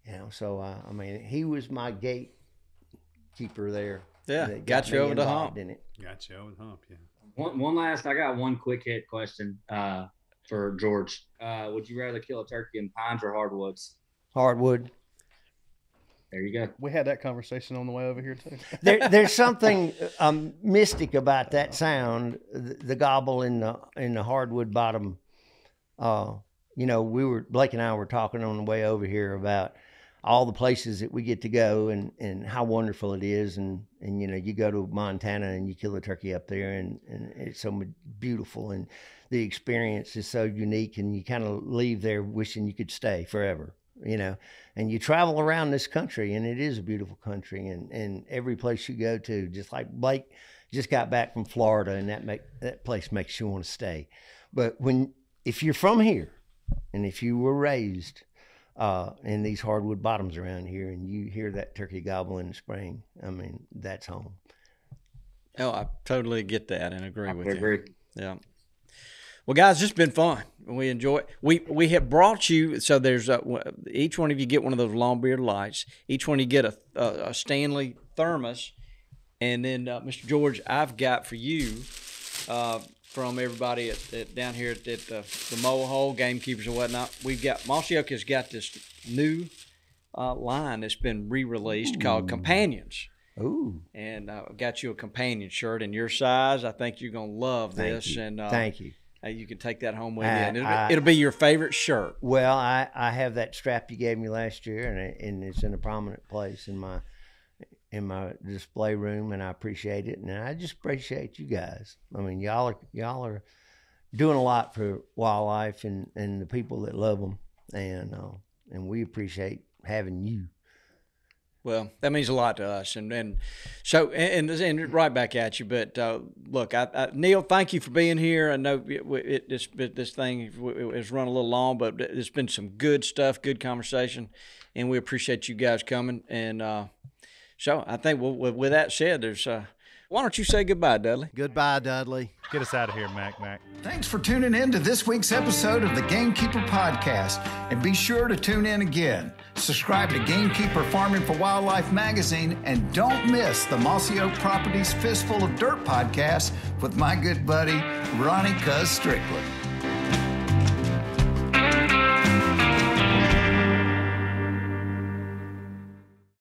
know, so I mean, he was my gatekeeper there. Yeah, got you over the hump. In it. Got you over the hump, yeah. One last, I got one quick hit question for George. Would you rather kill a turkey in pines or hardwoods? Hardwood. There you go. We had that conversation on the way over here too. There's something mystic about that sound, the gobble in the hardwood bottom. You know, Blake and I were talking on the way over here about all the places that we get to go and how wonderful it is. And you know, you go to Montana and you kill a turkey up there and it's so beautiful and the experience is so unique, and you kind of leave there wishing you could stay forever. You know, and you travel around this country, and it is a beautiful country, and every place you go to, just like Blake just got back from Florida, and that place makes you want to stay. But if you're from here, and if you were raised in these hardwood bottoms around here, and you hear that turkey gobble in the spring, I mean, that's home. Oh, I totally get that and agree with agree. you. Yeah. Well, guys, it's been fun. We enjoy it. We have brought you, so there's each one of you get one of those long beard lights. Each one you get a Stanley thermos. And then, Mr. George, I've got for you from everybody down here at the Mole Hole, Gamekeepers and whatnot. We've got, Mossy Oak has got this new line that's been re-released called Companions. Ooh. And I've got you a companion shirt in your size. I think you're going to love this. Thank you. You can take that home with you, and it'll be your favorite shirt. Well, I have that strap you gave me last year, and it's in a prominent place in my display room, and I appreciate it, and I just appreciate you guys. I mean, y'all are doing a lot for wildlife and the people that love them, and we appreciate having you. Well, that means a lot to us, and so right back at you. But look, Neil, thank you for being here. I know this thing has run a little long, but it's been some good stuff, good conversation, and we appreciate you guys coming. And so I think with that said, why don't you say goodbye, Dudley? Goodbye, Dudley. Get us out of here, Mac. Thanks for tuning in to this week's episode of the Gamekeeper podcast, and be sure to tune in again. Subscribe to Gamekeeper Farming for Wildlife magazine, and don't miss the Mossy Oak Properties Fistful of Dirt podcast with my good buddy, Ronnie Cuz Strickland.